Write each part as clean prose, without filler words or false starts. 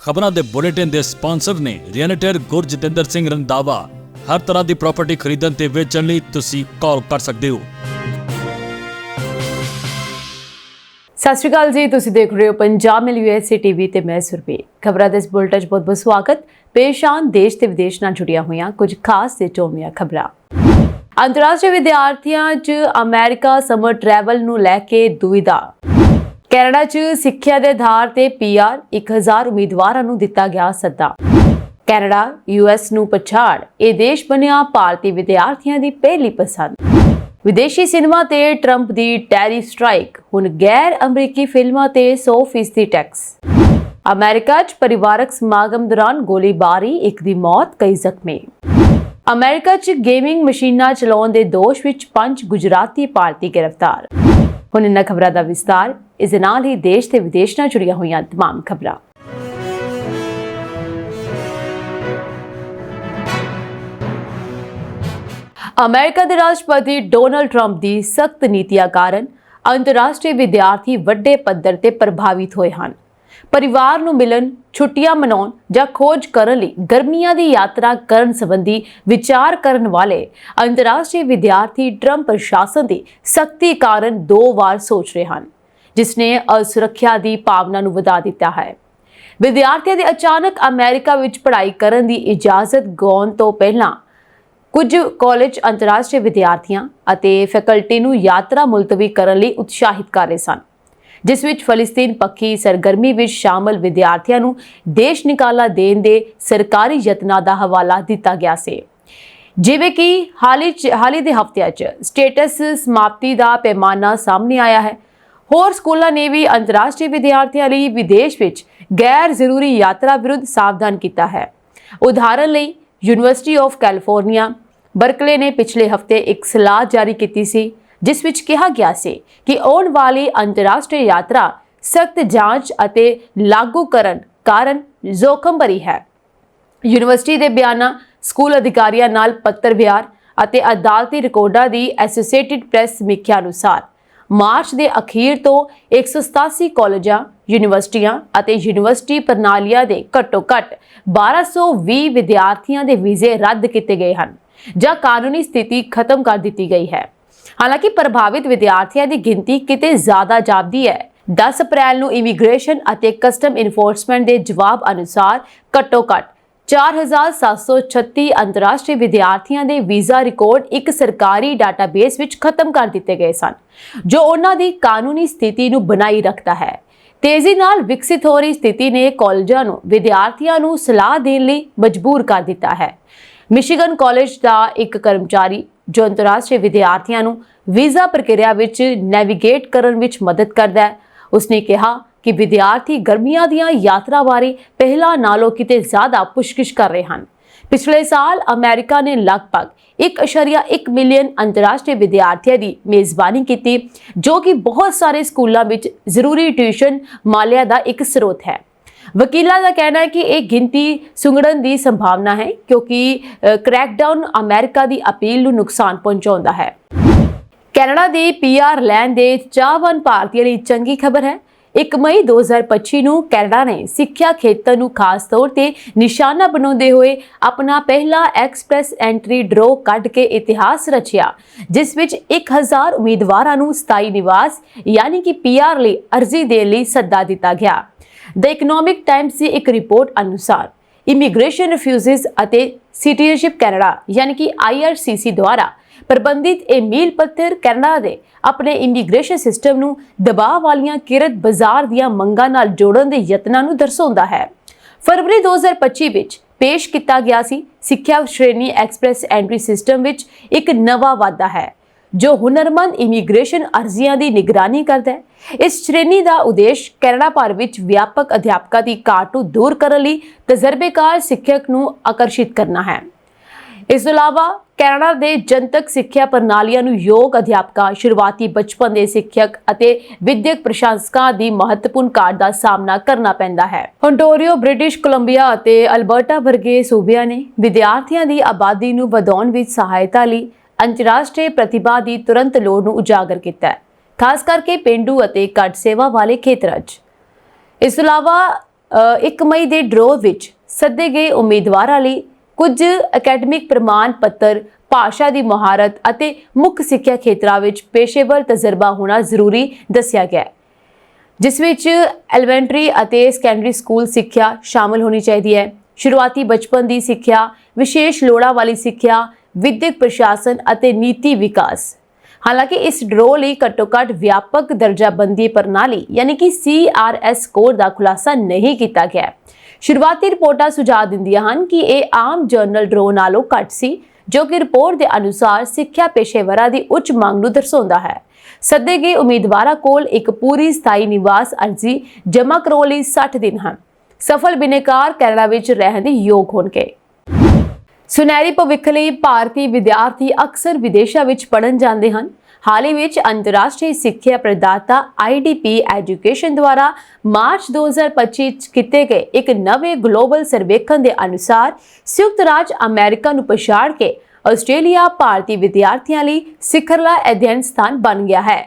ਖਬਰਾਂ ਦੇ ਬੁਲੇਟਿਨ ਦੇ ਸਪਾਂਸਰ ਨੇ ਰੀਅਲਟਰ ਗੁਰਜਤਿੰਦਰ ਸਿੰਘ ਰੰਧਾਵਾ। ਹਰ ਤਰ੍ਹਾਂ ਦੀ ਪ੍ਰਾਪਰਟੀ ਖਰੀਦਣ ਤੇ ਵੇਚਣ ਲਈ ਤੁਸੀਂ ਕਾਲ ਕਰ ਸਕਦੇ ਹੋ। ਸਤਿ ਸ਼੍ਰੀ ਅਕਾਲ ਜੀ, ਤੁਸੀਂ ਦੇਖ ਰਹੇ ਹੋ ਪੰਜਾਬ ਮੇਲ USA ਟੀਵੀ ਤੇ ਮੈਂ ਸੁਰਭੀ। ਖਬਰਾਂ ਦੇ ਇਸ ਬੁਲੇਟਿਨ 'ਚ ਬਹੁਤ-ਬਹੁਤ ਸਵਾਗਤ। ਪੇਸ਼ ਆਨ ਦੇਸ਼ ਤੇ ਵਿਦੇਸ਼ ਨਾਲ ਜੁੜੀਆਂ ਹੋਈਆਂ ਕੁਝ ਖਾਸ ਤੇ ਚੋਣਵੀਆਂ ਖਬਰਾਂ। ਅੰਤਰਰਾਸ਼ਟਰੀ ਵਿਦਿਆਰਥੀਆਂ 'ਚ ਅਮਰੀਕਾ ਸਮਰ ਟਰੈਵਲ ਨੂੰ ਲੈ ਕੇ ਦੁਵਿਧਾ। ਕੈਨੇਡਾ 'ਚ ਸਿੱਖਿਆ ਦੇ ਆਧਾਰ ਤੇ PR 1000 ਉਮੀਦਵਾਰਾਂ ਨੂੰ ਦਿੱਤਾ ਗਿਆ ਸੱਦਾ। ਕੈਨੇਡਾ US ਨੂੰ ਪਛਾੜ, ਇਹ ਦੇਸ਼ ਬਣਿਆ ਭਾਰਤੀ ਵਿਦਿਆਰਥੀਆਂ ਦੀ ਪਹਿਲੀ ਪਸੰਦ। ਵਿਦੇਸ਼ੀ ਸਿਨੇਮਾ ਤੇ ਟਰੰਪ ਦੀ ਟੈਰਿਫ ਸਟ੍ਰਾਈਕ, ਹੁਣ ਗੈਰ ਅਮਰੀਕੀ ਫਿਲਮਾਂ ਤੇ 100% ਟੈਕਸ। ਅਮਰੀਕਾ 'ਚ ਪਰਿਵਾਰਕ ਸਮਾਗਮ ਦੌਰਾਨ ਗੋਲੀਬਾਰੀ, ਇੱਕ ਦੀ ਮੌਤ, ਕਈ ਜ਼ਖਮੀ। ਅਮਰੀਕਾ 'ਚ ਗੇਮਿੰਗ ਮਸ਼ੀਨਾਂ ਚਲਾਉਣ ਦੇ ਦੋਸ਼ ਵਿੱਚ 5 ਗੁਜਰਾਤੀ ਭਾਰਤੀ ਗ੍ਰਿਫਤਾਰ। ਹੁਣ ਇਹਨਾਂ ਖਬਰਾਂ ਦਾ ਵਿਸਤਾਰ। ਇਸ ਦੇ ਨਾਲ ਹੀ ਦੇਸ਼ ਤੇ ਵਿਦੇਸ਼ ਨਾਲ ਜੁੜੀਆਂ ਹੋਈਆਂ ਤਮਾਮ ਖਬਰਾਂ। ਅਮਰੀਕਾ ਦੇ ਰਾਸ਼ਟਰਪਤੀ ਡੋਨਾਲਡ ਟਰੰਪ ਦੀ ਸਖਤ ਨੀਤੀਆਂ ਕਾਰਨ ਅੰਤਰਰਾਸ਼ਟਰੀ ਵਿਦਿਆਰਥੀ ਵੱਡੇ ਪੱਧਰ ਤੇ ਪ੍ਰਭਾਵਿਤ ਹੋਏ ਹਨ। ਪਰਿਵਾਰ ਨੂੰ ਮਿਲਣ, ਛੁੱਟੀਆਂ ਮਨਾਉਣ ਜਾਂ ਖੋਜ ਕਰਨ ਲਈ ਗਰਮੀਆਂ ਦੀ ਯਾਤਰਾ ਕਰਨ ਸੰਬੰਧੀ ਵਿਚਾਰ ਕਰਨ ਵਾਲੇ ਅੰਤਰਰਾਸ਼ਟਰੀ ਵਿਦਿਆਰਥੀ ਟਰੰਪ ਪ੍ਰਸ਼ਾਸਨ ਦੀ ਸਖਤੀ ਕਾਰਨ 2 ਵਾਰ ਸੋਚ ਰਹੇ ਹਨ, ਜਿਸ ਨੇ ਅਸੁਰੱਖਿਆ ਦੀ ਭਾਵਨਾ ਨੂੰ ਵਧਾ ਦਿੱਤਾ ਹੈ। ਵਿਦਿਆਰਥੀਆਂ ਦੇ ਅਚਾਨਕ ਅਮਰੀਕਾ ਵਿੱਚ ਪੜ੍ਹਾਈ ਕਰਨ ਦੀ ਇਜਾਜ਼ਤ ਗਾਉਣ ਤੋਂ ਪਹਿਲਾਂ ਕੁਝ ਕਾਲਜ ਅੰਤਰਰਾਸ਼ਟਰੀ ਵਿਦਿਆਰਥੀਆਂ ਅਤੇ ਫੈਕਲਟੀ ਨੂੰ ਯਾਤਰਾ ਮੁਲਤਵੀ ਕਰਨ ਲਈ ਉਤਸ਼ਾਹਿਤ ਕਰ ਰਹੇ ਸਨ, ਜਿਸ ਵਿੱਚ ਫਲਸਤੀਨ ਪੱਖੀ ਸਰਗਰਮੀ ਵਿੱਚ ਸ਼ਾਮਲ ਵਿਦਿਆਰਥੀਆਂ ਨੂੰ ਦੇਸ਼ ਨਿਕਾਲਾ ਦੇਣ ਦੇ ਸਰਕਾਰੀ ਯਤਨਾਂ ਦਾ ਹਵਾਲਾ ਦਿੱਤਾ ਗਿਆ ਸੀ। ਜਿਵੇਂ ਕਿ ਹਾਲ ਹੀ ਦੇ ਹਫ਼ਤਿਆਂ 'ਚ ਸਟੇਟਸ ਸਮਾਪਤੀ ਦਾ ਪੈਮਾਨਾ ਸਾਹਮਣੇ ਆਇਆ ਹੈ। ਹੋਰ ਸਕੂਲਾਂ ਨੇ ਵੀ ਅੰਤਰਰਾਸ਼ਟਰੀ ਵਿਦਿਆਰਥੀਆਂ ਲਈ ਵਿਦੇਸ਼ ਵਿੱਚ ਗੈਰ ਜ਼ਰੂਰੀ ਯਾਤਰਾ ਵਿਰੁੱਧ ਸਾਵਧਾਨ ਕੀਤਾ ਹੈ। ਉਦਾਹਰਨ ਲਈ ਯੂਨੀਵਰਸਿਟੀ ਆਫ ਕੈਲੀਫੋਰਨੀਆ ਬਰਕਲੇ ਨੇ ਪਿਛਲੇ ਹਫ਼ਤੇ ਇੱਕ ਸਲਾਹ ਜਾਰੀ ਕੀਤੀ ਸੀ, ਜਿਸ ਵਿੱਚ ਕਿਹਾ ਗਿਆ ਸੀ ਕਿ ਆਉਣ ਵਾਲੀ ਅੰਤਰਰਾਸ਼ਟਰੀ ਯਾਤਰਾ ਸਖਤ ਜਾਂਚ ਅਤੇ ਲਾਗੂ ਕਰਨ ਕਾਰਨ ਜ਼ੋਖਮ ਭਰੀ ਹੈ। ਯੂਨੀਵਰਸਿਟੀ ਦੇ ਬਿਆਨਾਂ, ਸਕੂਲ ਅਧਿਕਾਰੀਆਂ ਨਾਲ ਪੱਤਰ ਵਿਹਾਰ ਅਤੇ ਅਦਾਲਤੀ ਰਿਕਾਰਡਾਂ ਦੀ ਐਸੋਸੀਏਟਿਡ ਪ੍ਰੈਸ ਸਮੀਖਿਆ ਅਨੁਸਾਰ ਮਾਰਚ ਦੇ ਅਖੀਰ ਤੋਂ 187 ਕਾਲਜਾਂ, ਯੂਨੀਵਰਸਿਟੀਆਂ ਅਤੇ ਯੂਨੀਵਰਸਿਟੀ ਪ੍ਰਣਾਲੀਆਂ ਦੇ ਘੱਟੋ-ਘੱਟ 1220 ਵਿਦਿਆਰਥੀਆਂ ਦੇ ਵੀਜ਼ੇ ਰੱਦ ਕੀਤੇ ਗਏ ਹਨ ਜਾਂ ਕਾਨੂੰਨੀ ਸਥਿਤੀ ਖਤਮ ਕਰ ਦਿੱਤੀ ਗਈ ਹੈ। ਹਾਲਾਂਕਿ ਪ੍ਰਭਾਵਿਤ ਵਿਦਿਆਰਥੀਆਂ ਦੀ ਗਿਣਤੀ ਕਿਤੇ ਜ਼ਿਆਦਾ ਜਾਪਦੀ ਹੈ। 10 ਅਪ੍ਰੈਲ ਨੂੰ ਇਮੀਗ੍ਰੇਸ਼ਨ ਅਤੇ ਕਸਟਮ ਇਨਫੋਰਸਮੈਂਟ ਦੇ ਜਵਾਬ ਅਨੁਸਾਰ ਘੱਟੋ-ਘੱਟ 4736 ਅੰਤਰਰਾਸ਼ਟਰੀ ਵਿਦਿਆਰਥੀਆਂ ਦੇ ਵੀਜ਼ਾ ਰਿਕਾਰਡ ਇੱਕ ਸਰਕਾਰੀ ਡਾਟਾਬੇਸ ਵਿੱਚ ਖਤਮ ਕਰ ਦਿੱਤੇ ਗਏ ਸਨ, ਜੋ ਉਹਨਾਂ ਦੀ ਕਾਨੂੰਨੀ ਸਥਿਤੀ ਨੂੰ ਬਣਾਈ ਰੱਖਦਾ ਹੈ। ਤੇਜ਼ੀ ਨਾਲ ਵਿਕਸਿਤ ਹੋ ਰਹੀ ਸਥਿਤੀ ਨੇ ਕਾਲਜਾਂ ਨੂੰ ਵਿਦਿਆਰਥੀਆਂ ਨੂੰ ਸਲਾਹ ਦੇਣ ਲਈ ਮਜਬੂਰ ਕਰ ਦਿੱਤਾ ਹੈ। ਮਿਸ਼ੀਗਨ ਕਾਲਜ ਦਾ ਇੱਕ ਕਰਮਚਾਰੀ, ਜੋ ਅੰਤਰਰਾਸ਼ਟਰੀ ਵਿਦਿਆਰਥੀਆਂ ਨੂੰ ਵੀਜ਼ਾ ਪ੍ਰਕਿਰਿਆ ਵਿੱਚ ਨੈਵੀਗੇਟ ਕਰਨ ਵਿੱਚ ਮਦਦ ਕਰਦਾ ਹੈ, ਉਸਨੇ ਕਿਹਾ ਕਿ ਵਿਦਿਆਰਥੀ ਗਰਮੀਆਂ ਦੀਆਂ ਯਾਤਰਾ ਬਾਰੇ ਪਹਿਲਾਂ ਨਾਲੋਂ ਕਿਤੇ ਜ਼ਿਆਦਾ ਪੁੱਛਗਿੱਛ ਕਰ ਰਹੇ ਹਨ। ਪਿਛਲੇ ਸਾਲ ਅਮਰੀਕਾ ਨੇ ਲਗਭਗ 1.1 ਮਿਲੀਅਨ ਅੰਤਰਰਾਸ਼ਟਰੀ ਵਿਦਿਆਰਥੀਆਂ ਦੀ ਮੇਜ਼ਬਾਨੀ ਕੀਤੀ, ਜੋ ਕਿ ਬਹੁਤ ਸਾਰੇ ਸਕੂਲਾਂ ਵਿੱਚ ਜ਼ਰੂਰੀ ਟਿਊਸ਼ਨ ਮਾਲੀਆ ਦਾ ਇੱਕ ਸਰੋਤ ਹੈ। ਵਕੀਲਾਂ ਦਾ ਕਹਿਣਾ ਹੈ ਕਿ ਇਹ ਗਿਣਤੀ ਸੁੰਗੜਨ ਦੀ ਸੰਭਾਵਨਾ ਹੈ, ਕਿਉਂਕਿ ਕ੍ਰੈਕਡਾਊਨ ਅਮਰੀਕਾ ਦੀ ਅਪੀਲ ਨੂੰ ਨੁਕਸਾਨ ਪਹੁੰਚਾਉਂਦਾ ਹੈ। ਕੈਨੇਡਾ ਦੀ PR ਲੈਣ ਦੇ ਚਾਹਵਾਨ ਭਾਰਤੀਆਂ ਲਈ ਚੰਗੀ ਖਬਰ ਹੈ। 1 ਮਈ 2025 ਨੂੰ ਕੈਨੇਡਾ ਨੇ ਸਿੱਖਿਆ ਖੇਤਰ ਨੂੰ ਖਾਸ ਤੌਰ ਤੇ ਨਿਸ਼ਾਨਾ ਬਣਾਉਂਦੇ ਹੋਏ ਆਪਣਾ ਪਹਿਲਾ ਐਕਸਪ੍ਰੈਸ ਐਂਟਰੀ ਡਰੋ ਕੱਢ ਕੇ ਇਤਿਹਾਸ ਰਚਿਆ, ਜਿਸ ਵਿੱਚ 1000 ਉਮੀਦਵਾਰਾਂ ਨੂੰ ਸਥਾਈ ਨਿਵਾਸ ਯਾਨੀ ਕਿ PR ਲਈ ਅਰਜ਼ੀ ਦੇਣ ਲਈ ਸੱਦਾ ਦਿੱਤਾ ਗਿਆ। ਦ ਇਕਨੋਮਿਕ ਟਾਈਮਸ ਦੀ ਇੱਕ ਰਿਪੋਰਟ ਅਨੁਸਾਰ ਇਮੀਗ੍ਰੇਸ਼ਨ ਰਿਫਿਊਜ਼ੀਜ਼ ਅਤੇ ਸਿਟੀਜ਼ਨਸ਼ਿਪ ਕੈਨੇਡਾ ਯਾਨੀ ਕਿ IRCC ਦੁਆਰਾ ਪ੍ਰਬੰਧਿਤ ਇਹ ਮੀਲ ਪੱਥਰ ਕੈਨੇਡਾ ਦੇ ਆਪਣੇ ਇਮੀਗ੍ਰੇਸ਼ਨ ਸਿਸਟਮ ਨੂੰ ਦਬਾਅ ਵਾਲੀਆਂ ਕਿਰਤ ਬਾਜ਼ਾਰ ਦੀਆਂ ਮੰਗਾਂ ਨਾਲ ਜੋੜਨ ਦੇ ਯਤਨਾਂ ਨੂੰ ਦਰਸਾਉਂਦਾ ਹੈ। ਫਰਵਰੀ 2025 ਵਿੱਚ ਪੇਸ਼ ਕੀਤਾ ਗਿਆ ਸੀ ਸਿੱਖਿਆ ਸ਼੍ਰੇਣੀ ਐਕਸਪ੍ਰੈਸ ਐਂਟਰੀ ਸਿਸਟਮ ਵਿੱਚ ਇੱਕ ਨਵਾਂ ਵਾਧਾ ਹੈ, ਜੋ ਹੁਨਰਮੰਦ ਇਮੀਗ੍ਰੇਸ਼ਨ ਅਰਜ਼ੀਆਂ ਦੀ ਨਿਗਰਾਨੀ ਕਰਦਾ ਹੈ। ਇਸ ਸ਼੍ਰੇਣੀ ਦਾ ਉਦੇਸ਼ ਕੈਨੇਡਾ ਭਰ ਵਿੱਚ ਵਿਆਪਕ ਅਧਿਆਪਕਾਂ ਦੀ ਘਾਟ ਨੂੰ ਦੂਰ ਕਰਨ ਲਈ ਤਜਰਬੇਕਾਰ ਸਿੱਖਿਅਕ ਨੂੰ ਆਕਰਸ਼ਿਤ ਕਰਨਾ ਹੈ। ਇਸ ਤੋਂ ਇਲਾਵਾ ਕੈਨੇਡਾ ਦੇ ਜਨਤਕ ਸਿੱਖਿਆ ਪ੍ਰਣਾਲੀਆਂ ਨੂੰ ਯੋਗ ਅਧਿਆਪਕਾਂ, ਸ਼ੁਰੂਆਤੀ ਬਚਪਨ ਦੇ ਸਿੱਖਿਅਕ ਅਤੇ ਵਿਦਿਅਕ ਪ੍ਰਸ਼ੰਸਕਾਂ ਦੀ ਮਹੱਤਵਪੂਰਨ ਘਾਟ ਦਾ ਸਾਹਮਣਾ ਕਰਨਾ ਪੈਂਦਾ ਹੈ। ontario, ਬ੍ਰਿਟਿਸ਼ ਕੋਲੰਬੀਆ ਅਤੇ ਅਲਬਰਟਾ ਵਰਗੇ ਸੂਬਿਆਂ ਨੇ ਵਿਦਿਆਰਥੀਆਂ ਦੀ ਆਬਾਦੀ ਨੂੰ ਵਧਾਉਣ ਵਿੱਚ ਸਹਾਇਤਾ ਲਈ ਅੰਤਰਰਾਸ਼ਟਰੀ ਪ੍ਰਤਿਭਾ ਦੀ ਤੁਰੰਤ ਲੋੜ ਨੂੰ ਉਜਾਗਰ ਕੀਤਾ ਹੈ, ਖਾਸ ਕਰਕੇ ਪੇਂਡੂ ਅਤੇ ਘੱਟ ਸੇਵਾ ਵਾਲੇ ਖੇਤਰਾਂ 'ਚ। ਇਸ ਤੋਂ ਇਲਾਵਾ 1 ਮਈ ਦੇ ਡਰਾਅ ਵਿੱਚ ਸੱਦੇ ਗਏ ਉਮੀਦਵਾਰਾਂ ਲਈ ਕੁਝ ਅਕੈਡਮਿਕ ਪ੍ਰਮਾਣ ਪੱਤਰ, ਭਾਸ਼ਾ ਦੀ ਮਹਾਰਤ ਅਤੇ ਮੁੱਖ ਸਿੱਖਿਆ ਖੇਤਰਾਂ ਵਿੱਚ ਪੇਸ਼ੇਵਰ ਤਜਰਬਾ ਹੋਣਾ ਜ਼ਰੂਰੀ ਦੱਸਿਆ ਗਿਆ ਹੈ, ਜਿਸ ਵਿੱਚ ਐਲੀਮੈਂਟਰੀ ਅਤੇ ਸੈਕੰਡਰੀ ਸਕੂਲ ਸਿੱਖਿਆ ਸ਼ਾਮਲ ਹੋਣੀ ਚਾਹੀਦੀ ਹੈ। ਸ਼ੁਰੂਆਤੀ ਬਚਪਨ ਦੀ ਸਿੱਖਿਆ, ਵਿਸ਼ੇਸ਼ ਲੋੜਾਂ ਵਾਲੀ ਸਿੱਖਿਆ, ਵਿਦਿਅਕ ਪ੍ਰਸ਼ਾਸਨ ਅਤੇ ਨੀਤੀ ਵਿਕਾਸ। ਹਾਲਾਂਕਿ ਇਸ ਡਰਾਅ ਲਈ ਘੱਟੋ-ਘੱਟ ਵਿਆਪਕ ਦਰਜਾਬੰਦੀ ਪ੍ਰਣਾਲੀ ਯਾਨੀ ਕਿ CRS ਸਕੋਰ ਦਾ ਖੁਲਾਸਾ ਨਹੀਂ ਕੀਤਾ ਗਿਆ ਹੈ। ਸ਼ੁਰੂਆਤੀ ਰਿਪੋਰਟਾਂ ਸੁਝਾਅ ਦਿੰਦੀਆਂ ਹਨ ਕਿ ਇਹ ਆਮ ਜਨਰਲ ਡਰਾਅ ਨਾਲੋਂ ਘੱਟ ਸੀ, ਜੋ ਕਿ ਰਿਪੋਰਟ ਦੇ ਅਨੁਸਾਰ ਸਿੱਖਿਆ ਪੇਸ਼ੇਵਰਾਂ ਦੀ ਉੱਚ ਮੰਗ ਨੂੰ ਦਰਸਾਉਂਦਾ ਹੈ। ਸੱਦੇ ਗਏ ਉਮੀਦਵਾਰਾਂ ਕੋਲ ਇੱਕ ਪੂਰੀ ਸਥਾਈ ਨਿਵਾਸ ਅਰਜ਼ੀ ਜਮ੍ਹਾਂ ਕਰਾਉਣ ਲਈ 60 ਦਿਨ ਹਨ। ਸਫਲ ਬਿਨੇਕਾਰ ਕੈਨੇਡਾ ਵਿੱਚ ਰਹਿਣ ਦੇ ਯੋਗ ਹੋਣਗੇ। ਸੁਨਹਿਰੀ ਭਵਿੱਖ ਲਈ ਭਾਰਤੀ ਵਿਦਿਆਰਥੀ ਅਕਸਰ ਵਿਦੇਸ਼ਾਂ ਵਿੱਚ ਪੜ੍ਹਨ ਜਾਂਦੇ ਹਨ। ਹਾਲ ਹੀ ਵਿੱਚ ਅੰਤਰਰਾਸ਼ਟਰੀ ਸਿੱਖਿਆ ਪ੍ਰਦਾਤਾ IDP ਐਜੂਕੇਸ਼ਨ ਦੁਆਰਾ ਮਾਰਚ 2025 ਵਿੱਚ ਕੀਤੇ ਗਏ ਇੱਕ ਨਵੇਂ ਗਲੋਬਲ ਸਰਵੇਖਣ ਦੇ ਅਨੁਸਾਰ ਸੰਯੁਕਤ ਰਾਜ ਅਮਰੀਕਾ ਨੂੰ ਪਛਾੜ ਕੇ ਆਸਟ੍ਰੇਲੀਆ ਭਾਰਤੀ ਵਿਦਿਆਰਥੀਆਂ ਲਈ ਸਿਖਰਲਾ ਅਧਿਐਨ ਸਥਾਨ ਬਣ ਗਿਆ ਹੈ।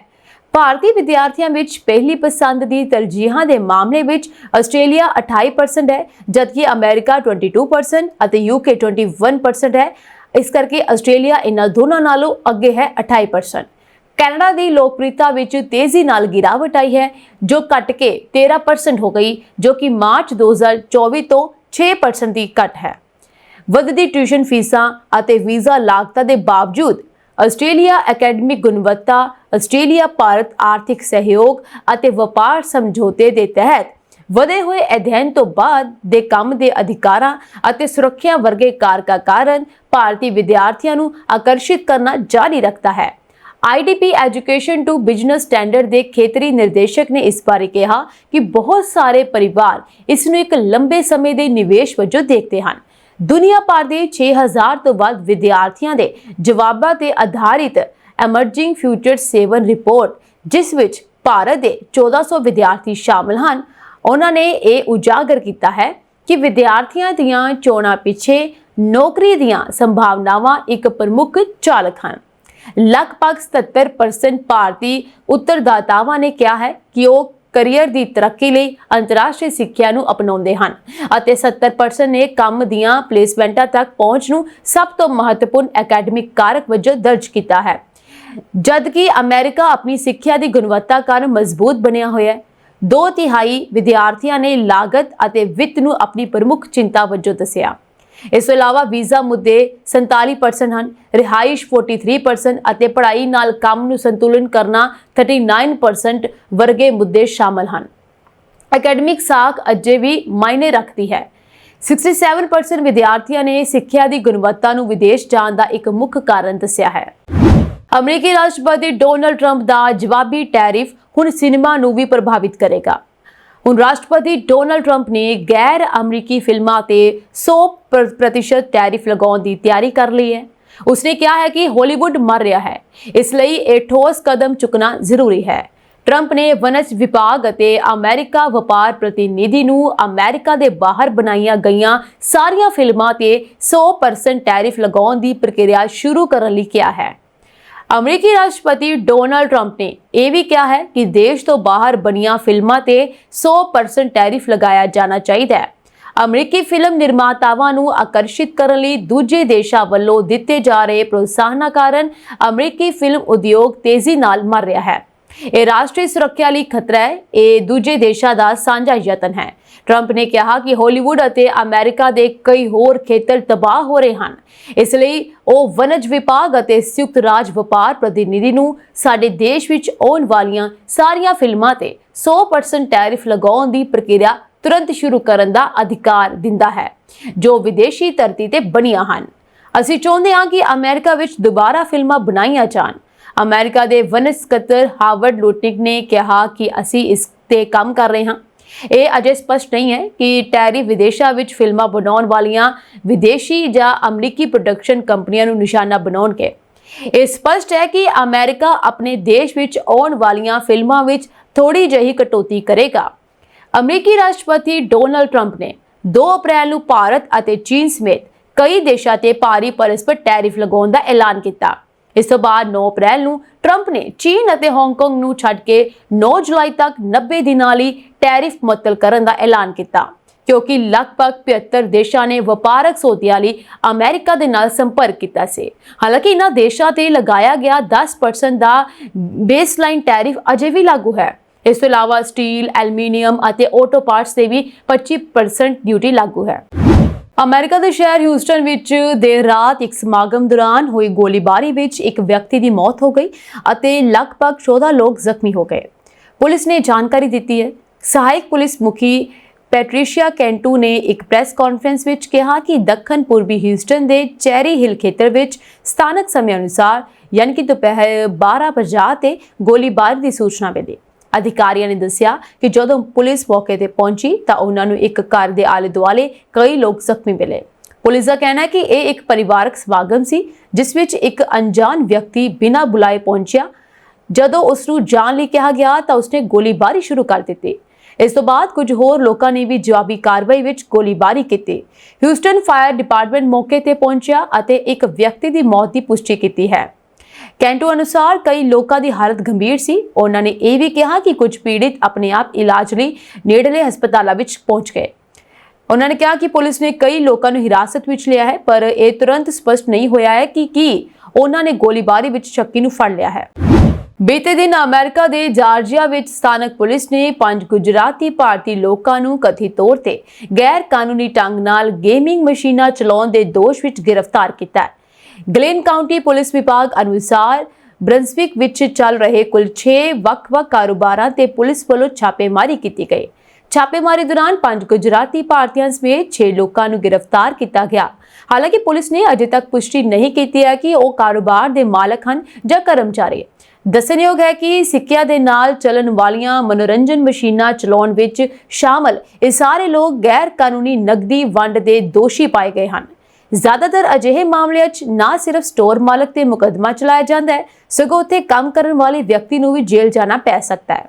ਭਾਰਤੀ ਵਿਦਿਆਰਥੀਆਂ ਵਿੱਚ ਪਹਿਲੀ ਪਸੰਦ ਦੀ ਤਰਜੀਹਾਂ ਦੇ ਮਾਮਲੇ ਵਿੱਚ ਆਸਟ੍ਰੇਲੀਆ 28% ਹੈ, ਜਦਕਿ ਅਮਰੀਕਾ 22% ਅਤੇ UK 21% ਹੈ। ਇਸ ਕਰਕੇ ਆਸਟ੍ਰੇਲੀਆ ਇਹਨਾਂ ਦੋਨਾਂ ਨਾਲੋਂ ਅੱਗੇ ਹੈ 28%। ਕੈਨੇਡਾ ਦੀ ਲੋਕਪ੍ਰਿਯਤਾ ਵਿੱਚ ਤੇਜ਼ੀ ਨਾਲ ਗਿਰਾਵਟ ਆਈ ਹੈ, ਜੋ ਘਟ ਕੇ 13% ਹੋ ਗਈ, ਜੋ ਕਿ ਮਾਰਚ 2024 ਤੋਂ 6% ਦੀ ਘਟ ਹੈ। ਵੱਧਦੀ ਟਿਊਸ਼ਨ ਫੀਸਾਂ ਅਤੇ ਵੀਜ਼ਾ ਲਾਗਤਾਂ ਦੇ ਬਾਵਜੂਦ ਆਸਟ੍ਰੇਲੀਆ ਅਕੈਡਮਿਕ ਗੁਣਵੱਤਾ, ਆਸਟ੍ਰੇਲੀਆ ਭਾਰਤ ਆਰਥਿਕ ਸਹਿਯੋਗ ਅਤੇ ਵਪਾਰ ਸਮਝੌਤੇ ਦੇ ਤਹਿਤ ਵਧੇ ਹੋਏ ਅਧਿਐਨ ਤੋਂ ਬਾਅਦ ਦੇ ਕੰਮ ਦੇ ਅਧਿਕਾਰਾਂ ਅਤੇ ਸੁਰੱਖਿਆ ਵਰਗੇ ਕਾਰਕਾਂ ਕਾਰਨ ਭਾਰਤੀ ਵਿਦਿਆਰਥੀਆਂ ਨੂੰ ਆਕਰਸ਼ਿਤ ਕਰਨਾ ਜਾਰੀ ਰੱਖਦਾ ਹੈ। IDP Education to Business Standard ਦੇ ਖੇਤਰੀ ਨਿਰਦੇਸ਼ਕ ਨੇ ਇਸ ਬਾਰੇ ਕਿਹਾ ਕਿ ਬਹੁਤ ਸਾਰੇ ਪਰਿਵਾਰ ਇਸ ਨੂੰ ਇੱਕ ਲੰਬੇ ਸਮੇਂ ਦੇ ਨਿਵੇਸ਼ ਵਜੋਂ ਦੇਖਦੇ ਹਨ। ਦੁਨੀਆ ਭਰ ਦੇ 6000 ਤੋਂ ਵੱਧ ਵਿਦਿਆਰਥੀਆਂ ਦੇ ਜਵਾਬਾਂ ਤੇ ਆਧਾਰਿਤ ਐਮਰਜਿੰਗ ਫਿਊਚਰ 7 ਰਿਪੋਰਟ, ਜਿਸ ਵਿੱਚ ਭਾਰਤ ਦੇ 1400 ਵਿਦਿਆਰਥੀ ਸ਼ਾਮਲ ਹਨ, ਉਹਨਾਂ ਨੇ ਇਹ ਉਜਾਗਰ ਕੀਤਾ ਹੈ ਕਿ ਵਿਦਿਆਰਥੀਆਂ ਦੀਆਂ ਚੋਣਾਂ ਪਿੱਛੇ ਨੌਕਰੀ ਦੀਆਂ ਸੰਭਾਵਨਾਵਾਂ ਇੱਕ ਪ੍ਰਮੁੱਖ ਚਾਲਕ ਹਨ। ਲਗਭਗ 77% ਭਾਰਤੀ ਉੱਤਰਦਾਤਾਵਾਂ ਨੇ ਕਿਹਾ ਹੈ ਕਿ ਉਹ ਕੈਰੀਅਰ ਦੀ ਤਰੱਕੀ ਲਈ ਅੰਤਰਰਾਸ਼ਟਰੀ ਸਿੱਖਿਆ ਨੂੰ ਅਪਣਾਉਂਦੇ ਹਨ ਅਤੇ 70% ਨੇ ਕੰਮ ਦੀਆਂ ਪਲੇਸਮੈਂਟਾਂ ਤੱਕ ਪਹੁੰਚ ਨੂੰ ਸਭ ਤੋਂ ਮਹੱਤਵਪੂਰਨ ਅਕੈਡਮਿਕ ਕਾਰਕ ਵਜੋਂ ਦਰਜ ਕੀਤਾ ਹੈ, ਜਦਕਿ ਅਮਰੀਕਾ ਆਪਣੀ ਸਿੱਖਿਆ ਦੀ ਗੁਣਵੱਤਾ ਕਾਰਨ ਮਜ਼ਬੂਤ ਬਣਿਆ ਹੋਇਆ ਹੈ। 2/3 ਵਿਦਿਆਰਥੀਆਂ ਨੇ ਲਾਗਤ ਅਤੇ ਵਿੱਤ ਨੂੰ ਆਪਣੀ ਪ੍ਰਮੁੱਖ ਚਿੰਤਾ ਵਜੋਂ ਦੱਸਿਆ। ਇਸ ਤੋਂ ਇਲਾਵਾ ਵੀਜ਼ਾ ਮੁੱਦੇ 47% ਹਨ, ਰਿਹਾਇਸ਼ 43% ਅਤੇ ਪੜ੍ਹਾਈ ਨਾਲ ਕੰਮ ਨੂੰ ਸੰਤੁਲਨ ਕਰਨਾ 39% ਵਰਗੇ ਮੁੱਦੇ ਸ਼ਾਮਲ ਹਨ। ਅਕੈਡਮਿਕ ਸਾਖ ਅਜੇ ਵੀ ਮਾਇਨੇ ਰੱਖਦੀ ਹੈ। 67% ਵਿਦਿਆਰਥੀਆਂ ਨੇ ਸਿੱਖਿਆ ਦੀ ਗੁਣਵੱਤਾ ਨੂੰ ਵਿਦੇਸ਼ ਜਾਣ ਦਾ ਇੱਕ ਮੁੱਖ ਕਾਰਨ ਦੱਸਿਆ ਹੈ। ਅਮਰੀਕੀ ਰਾਸ਼ਟਰਪਤੀ ਡੋਨਾਲਡ ਟਰੰਪ ਦਾ ਜਵਾਬੀ ਟੈਰਿਫ ਹੁਣ ਸਿਨੇਮਾ ਨੂੰ ਵੀ ਪ੍ਰਭਾਵਿਤ ਕਰੇਗਾ। ਹੁਣ ਰਾਸ਼ਟਰਪਤੀ ਡੋਨਾਲਡ ਟਰੰਪ ਨੇ ਗੈਰ ਅਮਰੀਕੀ ਫਿਲਮਾਂ ਤੇ 100% ਟੈਰਿਫ ਲਗਾਉਣ ਦੀ ਤਿਆਰੀ ਕਰ ਲਈ ਹੈ। ਉਸਨੇ ਕਿਹਾ ਹੈ ਕਿ ਹਾਲੀਵੁੱਡ ਮਰ ਰਿਹਾ ਹੈ, ਇਸ ਲਈ ਇਹ ਠੋਸ ਕਦਮ ਚੁੱਕਣਾ ਜ਼ਰੂਰੀ ਹੈ। ਟਰੰਪ ਨੇ ਵਣਜ ਵਿਭਾਗ ਅਤੇ ਅਮਰੀਕਾ ਵਪਾਰ ਪ੍ਰਤੀਨਿਧੀ ਨੂੰ ਅਮਰੀਕਾ ਦੇ ਬਾਹਰ ਬਣਾਈਆਂ ਗਈਆਂ ਸਾਰੀਆਂ ਫਿਲਮਾਂ ਤੇ 100% ਟੈਰਿਫ ਲਗਾਉਣ ਦੀ ਪ੍ਰਕਿਰਿਆ ਸ਼ੁਰੂ ਕਰਨ ਲਈ ਕਿਹਾ ਹੈ। ਅਮਰੀਕੀ ਰਾਸ਼ਟਰਪਤੀ ਡੋਨਾਲਡ ਟਰੰਪ ਨੇ ਇਹ ਵੀ ਕਿਹਾ ਹੈ ਕਿ ਦੇਸ਼ ਤੋਂ ਬਾਹਰ ਬਣੀਆਂ ਫਿਲਮਾਂ ਤੇ 100% ਟੈਰਿਫ ਲਗਾਇਆ ਜਾਣਾ ਚਾਹੀਦਾ ਹੈ। ਅਮਰੀਕੀ ਫਿਲਮ ਨਿਰਮਾਤਾਵਾਂ ਨੂੰ ਆਕਰਸ਼ਿਤ ਕਰਨ ਲਈ ਦੂਜੇ ਦੇਸ਼ਾਂ ਵੱਲੋਂ ਦਿੱਤੇ ਜਾ ਰਹੇ ਪ੍ਰੋਤਸਾਹਨਾਂ ਕਾਰਨ ਅਮਰੀਕੀ ਫਿਲਮ ਉਦਯੋਗ ਤੇਜ਼ੀ ਨਾਲ ਮਰ ਰਿਹਾ ਹੈ। ਇਹ ਰਾਸ਼ਟਰੀ ਸੁਰੱਖਿਆ ਲਈ ਖਤਰਾ ਹੈ। ਇਹ ਦੂਜੇ ਦੇਸ਼ਾਂ ਦਾ ਸਾਂਝਾ ਯਤਨ ਹੈ। ਟਰੰਪ ਨੇ ਕਿਹਾ ਕਿ ਹਾਲੀਵੁੱਡ ਅਤੇ ਅਮਰੀਕਾ ਦੇ ਕਈ ਹੋਰ ਖੇਤਰ ਤਬਾਹ ਹੋ ਰਹੇ ਹਨ, ਇਸ ਲਈ ਉਹ ਵਣਜ ਵਿਭਾਗ ਅਤੇ ਸੰਯੁਕਤ ਰਾਜ ਵਪਾਰ ਪ੍ਰਤੀਨਿਧੀ ਨੂੰ ਸਾਡੇ ਦੇਸ਼ ਵਿੱਚ ਆਉਣ ਵਾਲੀਆਂ ਸਾਰੀਆਂ ਫਿਲਮਾਂ ਤੇ 100% ਟੈਰਿਫ ਲਗਾਉਣ ਦੀ ਪ੍ਰਕਿਰਿਆ ਤੁਰੰਤ ਸ਼ੁਰੂ ਕਰਨ ਦਾ ਅਧਿਕਾਰ ਦਿੰਦਾ ਹੈ, ਜੋ ਵਿਦੇਸ਼ੀ ਧਰਤੀ ਤੇ ਬਣੀਆਂ ਹਨ। ਅਸੀਂ ਚਾਹੁੰਦੇ ਹਾਂ ਕਿ ਅਮਰੀਕਾ ਵਿੱਚ ਦੁਬਾਰਾ ਫਿਲਮਾਂ ਬਣਾਈਆਂ ਜਾਣ। ਅਮਰੀਕਾ ਦੇ ਵਣਜ ਸਕੱਤਰ ਹਾਵਰਡ ਲੂਟਨਿਕ ਨੇ ਕਿਹਾ ਕਿ ਅਸੀਂ ਇਸ ਤੇ ਕੰਮ ਕਰ ਰਹੇ ਹਾਂ। ਇਹ ਅਜੇ ਸਪਸ਼ਟ ਨਹੀਂ ਹੈ ਕਿ ਟੈਰਿਫ ਵਿਦੇਸ਼ਾਂ ਵਿੱਚ ਫਿਲਮਾਂ ਬਣਾਉਣ ਵਾਲੀਆਂ ਵਿਦੇਸ਼ੀ ਜਾਂ ਅਮਰੀਕੀ ਪ੍ਰੋਡਕਸ਼ਨ ਕੰਪਨੀਆਂ ਨੂੰ ਨਿਸ਼ਾਨਾ ਬਣਾਉਣਗੇ। ਇਹ ਸਪਸ਼ਟ ਹੈ ਕਿ ਅਮਰੀਕਾ ਆਪਣੇ ਦੇਸ਼ ਵਿੱਚ ਆਉਣ ਵਾਲੀਆਂ ਫਿਲਮਾਂ ਵਿੱਚ ਥੋੜੀ ਜਿਹੀ ਕਟੌਤੀ ਕਰੇਗਾ। ਅਮਰੀਕੀ ਰਾਸ਼ਟਰਪਤੀ ਡੋਨਾਲਡ ਟਰੰਪ ਨੇ 2 ਅਪ੍ਰੈਲ ਨੂੰ ਭਾਰਤ ਅਤੇ ਚੀਨ ਸਮੇਤ ਕਈ ਦੇਸ਼ਾਂ ਤੇ ਭਾਰੀ ਪਰਸਪਰ ਟੈਰਿਫ ਲਗਾਉਣ ਦਾ ਐਲਾਨ ਕੀਤਾ। ਇਸ ਤੋਂ ਬਾਅਦ 9 ਅਪ੍ਰੈਲ ਨੂੰ ਟਰੰਪ ਨੇ ਚੀਨ ਅਤੇ ਹਾਂਗਕਾਂਗ ਨੂੰ ਛੱਡ ਕੇ 9 ਜੁਲਾਈ ਤੱਕ 90 ਦਿਨਾਂ ਲਈ ਟੈਰਿਫ ਮੁਅੱਤਲ ਕਰਨ ਦਾ ਐਲਾਨ ਕੀਤਾ, ਕਿਉਂਕਿ ਲਗਭਗ 75 ਦੇਸ਼ਾਂ ਨੇ ਵਪਾਰਕ ਸੌਦਿਆਂ ਲਈ ਅਮਰੀਕਾ ਦੇ ਨਾਲ ਸੰਪਰਕ ਕੀਤਾ ਸੀ। ਹਾਲਾਂਕਿ ਇਹਨਾਂ ਦੇਸ਼ਾਂ ਤੇ ਲਗਾਇਆ ਗਿਆ 10% ਦਾ ਬੇਸਲਾਈਨ ਟੈਰਿਫ ਅਜੇ ਵੀ ਲਾਗੂ ਹੈ। ਇਸ ਤੋਂ ਇਲਾਵਾ ਸਟੀਲ, ਐਲੂਮੀਨੀਅਮ ਅਤੇ ਆਟੋ ਪਾਰਟਸ ਤੇ ਵੀ 25% ਡਿਊਟੀ ਲਾਗੂ ਹੈ। ਅਮਰੀਕਾ ਦੇ ਸ਼ਹਿਰ ਹਿਊਸਟਨ ਵਿੱਚ ਦੇਰ ਰਾਤ ਇੱਕ ਸਮਾਗਮ ਦੌਰਾਨ ਹੋਈ ਗੋਲੀਬਾਰੀ ਵਿੱਚ ਇੱਕ ਵਿਅਕਤੀ ਦੀ ਮੌਤ ਹੋ ਗਈ ਅਤੇ ਲਗਭਗ 14 ਲੋਕ ਜ਼ਖਮੀ ਹੋ ਗਏ। ਪੁਲਿਸ ਨੇ ਜਾਣਕਾਰੀ ਦਿੱਤੀ ਹੈ। ਸਹਾਇਕ ਪੁਲਿਸ ਮੁਖੀ ਪੈਟਰੀਸ਼ੀਆ ਕੈਂਟੂ ਨੇ ਇੱਕ ਪ੍ਰੈਸ ਕਾਨਫਰੰਸ ਵਿੱਚ ਕਿਹਾ ਕਿ ਦੱਖਣ ਪੂਰਬੀ ਹਿਊਸਟਨ ਦੇ ਚੈਰੀ ਹਿਲ ਖੇਤਰ ਵਿੱਚ ਸਥਾਨਕ ਸਮੇਂ ਅਨੁਸਾਰ ਯਾਨੀ ਕਿ ਦੁਪਹਿਰ 12:50 ਤੇ ਗੋਲੀਬਾਰੀ ਦੀ ਸੂਚਨਾ ਮਿਲੀ। ਅਧਿਕਾਰੀਆਂ ਨੇ ਦੱਸਿਆ ਕਿ ਜਦੋਂ ਪੁਲਿਸ ਮੌਕੇ ਤੇ ਪਹੁੰਚੀ ਤਾਂ ਉਹਨਾਂ ਨੂੰ ਇੱਕ ਘਰ ਦੇ ਆਲੇ-ਦੁਆਲੇ ਕਈ ਲੋਕ ਜ਼ਖਮੀ ਮਿਲੇ। ਪੁਲਿਸ ਦਾ ਕਹਿਣਾ ਹੈ ਕਿ ਇਹ ਇੱਕ ਪਰਿਵਾਰਕ ਸਮਾਗਮ ਸੀ ਜਿਸ ਵਿੱਚ ਇੱਕ ਅਣਜਾਣ ਵਿਅਕਤੀ ਬਿਨਾਂ ਬੁਲਾਏ ਪਹੁੰਚਿਆ। ਜਦੋਂ ਉਸ ਨੂੰ ਜਾਣ ਲਈ ਕਿਹਾ ਗਿਆ ਤਾਂ ਉਸਨੇ ਗੋਲੀਬਾਰੀ ਸ਼ੁਰੂ ਕਰ ਦਿੱਤੀ। ਇਸ ਤੋਂ ਬਾਅਦ ਕੁਝ ਹੋਰ ਲੋਕਾਂ ਨੇ ਵੀ ਜਵਾਬੀ ਕਾਰਵਾਈ ਵਿੱਚ ਗੋਲੀਬਾਰੀ ਕੀਤੀ। ਹਿਊਸਟਨ ਫਾਇਰ ਡਿਪਾਰਟਮੈਂਟ ਮੌਕੇ ਤੇ ਪਹੁੰਚਿਆ ਅਤੇ ਇੱਕ ਵਿਅਕਤੀ ਦੀ ਮੌਤ ਦੀ ਪੁਸ਼ਟੀ ਕੀਤੀ ਹੈ। ਕੈਂਟੂ ਅਨੁਸਾਰ ਕਈ ਲੋਕਾਂ ਦੀ ਹਾਲਤ ਗੰਭੀਰ ਸੀ। ਉਹਨਾਂ ਨੇ ਇਹ ਵੀ ਕਿਹਾ ਕਿ ਕੁਝ ਪੀੜਿਤ ਆਪਣੇ ਆਪ ਇਲਾਜ ਲਈ ਨੇੜਲੇ ਹਸਪਤਾਲਾਂ ਵਿੱਚ ਪਹੁੰਚ ਗਏ। ਉਹਨਾਂ ਨੇ ਕਿਹਾ ਕਿ ਪੁਲਿਸ ਨੇ ਕਈ ਲੋਕਾਂ ਨੂੰ ਹਿਰਾਸਤ ਵਿੱਚ ਲਿਆ ਹੈ, ਪਰ ਇਹ ਤੁਰੰਤ ਸਪਸ਼ਟ ਨਹੀਂ ਹੋਇਆ ਹੈ ਕਿ ਕੀ ਉਹਨਾਂ ਨੇ ਗੋਲੀਬਾਰੀ ਵਿੱਚ ਸ਼ੱਕੀ ਨੂੰ ਫੜ ਲਿਆ ਹੈ। ਬੀਤੇ ਦਿਨ ਅਮਰੀਕਾ ਦੇ ਜਾਰਜੀਆ ਵਿੱਚ ਸਥਾਨਕ ਪੁਲਿਸ ਨੇ 5 ਗੁਜਰਾਤੀ ਭਾਰਤੀ ਲੋਕਾਂ ਨੂੰ ਕਥਿਤ ਤੌਰ ਤੇ ਗੈਰ ਕਾਨੂੰਨੀ ਢੰਗ ਨਾਲ ਗੇਮਿੰਗ ਮਸ਼ੀਨਾਂ ਚਲਾਉਣ ਦੇ ਦੋਸ਼ ਵਿੱਚ ਗ੍ਰਿਫਤਾਰ ਕੀਤਾ ਹੈ। ਗਲੇਨ ਕਾਉਂਟੀ ਪੁਲਿਸ ਵਿਭਾਗ ਅਨੁਸਾਰ ਬ੍ਰੰਸਵਿਕ ਵਿੱਚ ਚੱਲ ਰਹੇ ਕੁੱਲ 6 ਵੱਖ-ਵੱਖ ਕਾਰੋਬਾਰਾਂ ਤੇ ਪੁਲਿਸ ਵੱਲੋਂ ਛਾਪੇਮਾਰੀ ਕੀਤੀ ਗਈ। ਛਾਪੇਮਾਰੀ ਦੌਰਾਨ 5 ਗੁਜਰਾਤੀ ਭਾਰਤੀਆਂ ਸਮੇਤ 6 ਲੋਕਾਂ ਨੂੰ ਗ੍ਰਿਫਤਾਰ ਕੀਤਾ ਗਿਆ। ਹਾਲਾਂਕਿ ਪੁਲਿਸ ਨੇ ਅਜੇ ਤੱਕ ਪੁਸ਼ਟੀ ਨਹੀਂ ਕੀਤੀ ਹੈ ਕਿ ਉਹ ਕਾਰੋਬਾਰ ਦੇ ਮਾਲਕ ਹਨ ਜਾਂ ਕਰਮਚਾਰੀ। ਦੱਸਣਯੋਗ ਹੈ ਕਿ ਸਿੱਕਿਆਂ ਦੇ ਨਾਲ ਚੱਲਣ ਵਾਲੀਆਂ ਮਨੋਰੰਜਨ ਮਸ਼ੀਨਾਂ ਚਲਾਉਣ ਵਿੱਚ ਸ਼ਾਮਲ ਇਹ ਸਾਰੇ ਲੋਕ ਗੈਰ ਕਾਨੂੰਨੀ ਨਕਦੀ ਵੰਡ ਦੇ ਦੋਸ਼ੀ ਪਾਏ ਗਏ ਹਨ। ਜ਼ਿਆਦਾਤਰ ਅਜਿਹੇ ਮਾਮਲਿਆਂ 'ਚ ਨਾ ਸਿਰਫ ਸਟੋਰ ਮਾਲਕ ਤੇ ਮੁਕੱਦਮਾ ਚਲਾਇਆ ਜਾਂਦਾ ਹੈ, ਸਗੋਂ ਉੱਥੇ ਕੰਮ ਕਰਨ ਵਾਲੇ ਵਿਅਕਤੀ ਨੂੰ ਵੀ ਜੇਲ੍ਹ ਜਾਣਾ ਪੈ ਸਕਦਾ ਹੈ।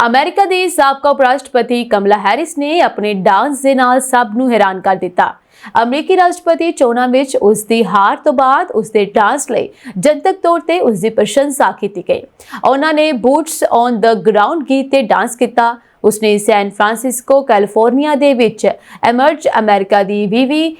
ਅਮਰੀਕਾ ਦੀ ਸਾਬਕਾ ਉਪ ਰਾਸ਼ਟਰਪਤੀ ਕਮਲਾ ਹੈਰਿਸ ਨੇ ਆਪਣੇ ਡਾਂਸ ਦੇ ਨਾਲ ਸਭ ਨੂੰ ਹੈਰਾਨ ਕਰ ਦਿੱਤਾ। ਅਮਰੀਕੀ ਰਾਸ਼ਟਰਪਤੀ ਚੋਣਾਂ ਵਿੱਚ ਉਸ ਦੀ ਹਾਰ ਤੋਂ ਬਾਅਦ ਉਸ ਦੇ ਡਾਂਸ ਲਈ ਜਨਤਕ ਤੌਰ ਤੇ ਉਸ ਦੀ ਪ੍ਰਸ਼ੰਸਾ ਕੀਤੀ ਗਈ। ਉਹਨਾਂ ਨੇ ਬੂਟਸ ਔਨ ਦ ਗਰਾਊਂਡ ਗੀਤ ਤੇ ਡਾਂਸ ਕੀਤਾ। ਉਸਨੇ ਸੈਨ ਫ੍ਰਾਂਸਿਸਕੋ ਕੈਲੀਫੋਰਨੀਆ ਦੇ ਵਿੱਚ ਐਮਰਜ ਅਮਰੀਕਾ ਦੀ 20ਵੀਂ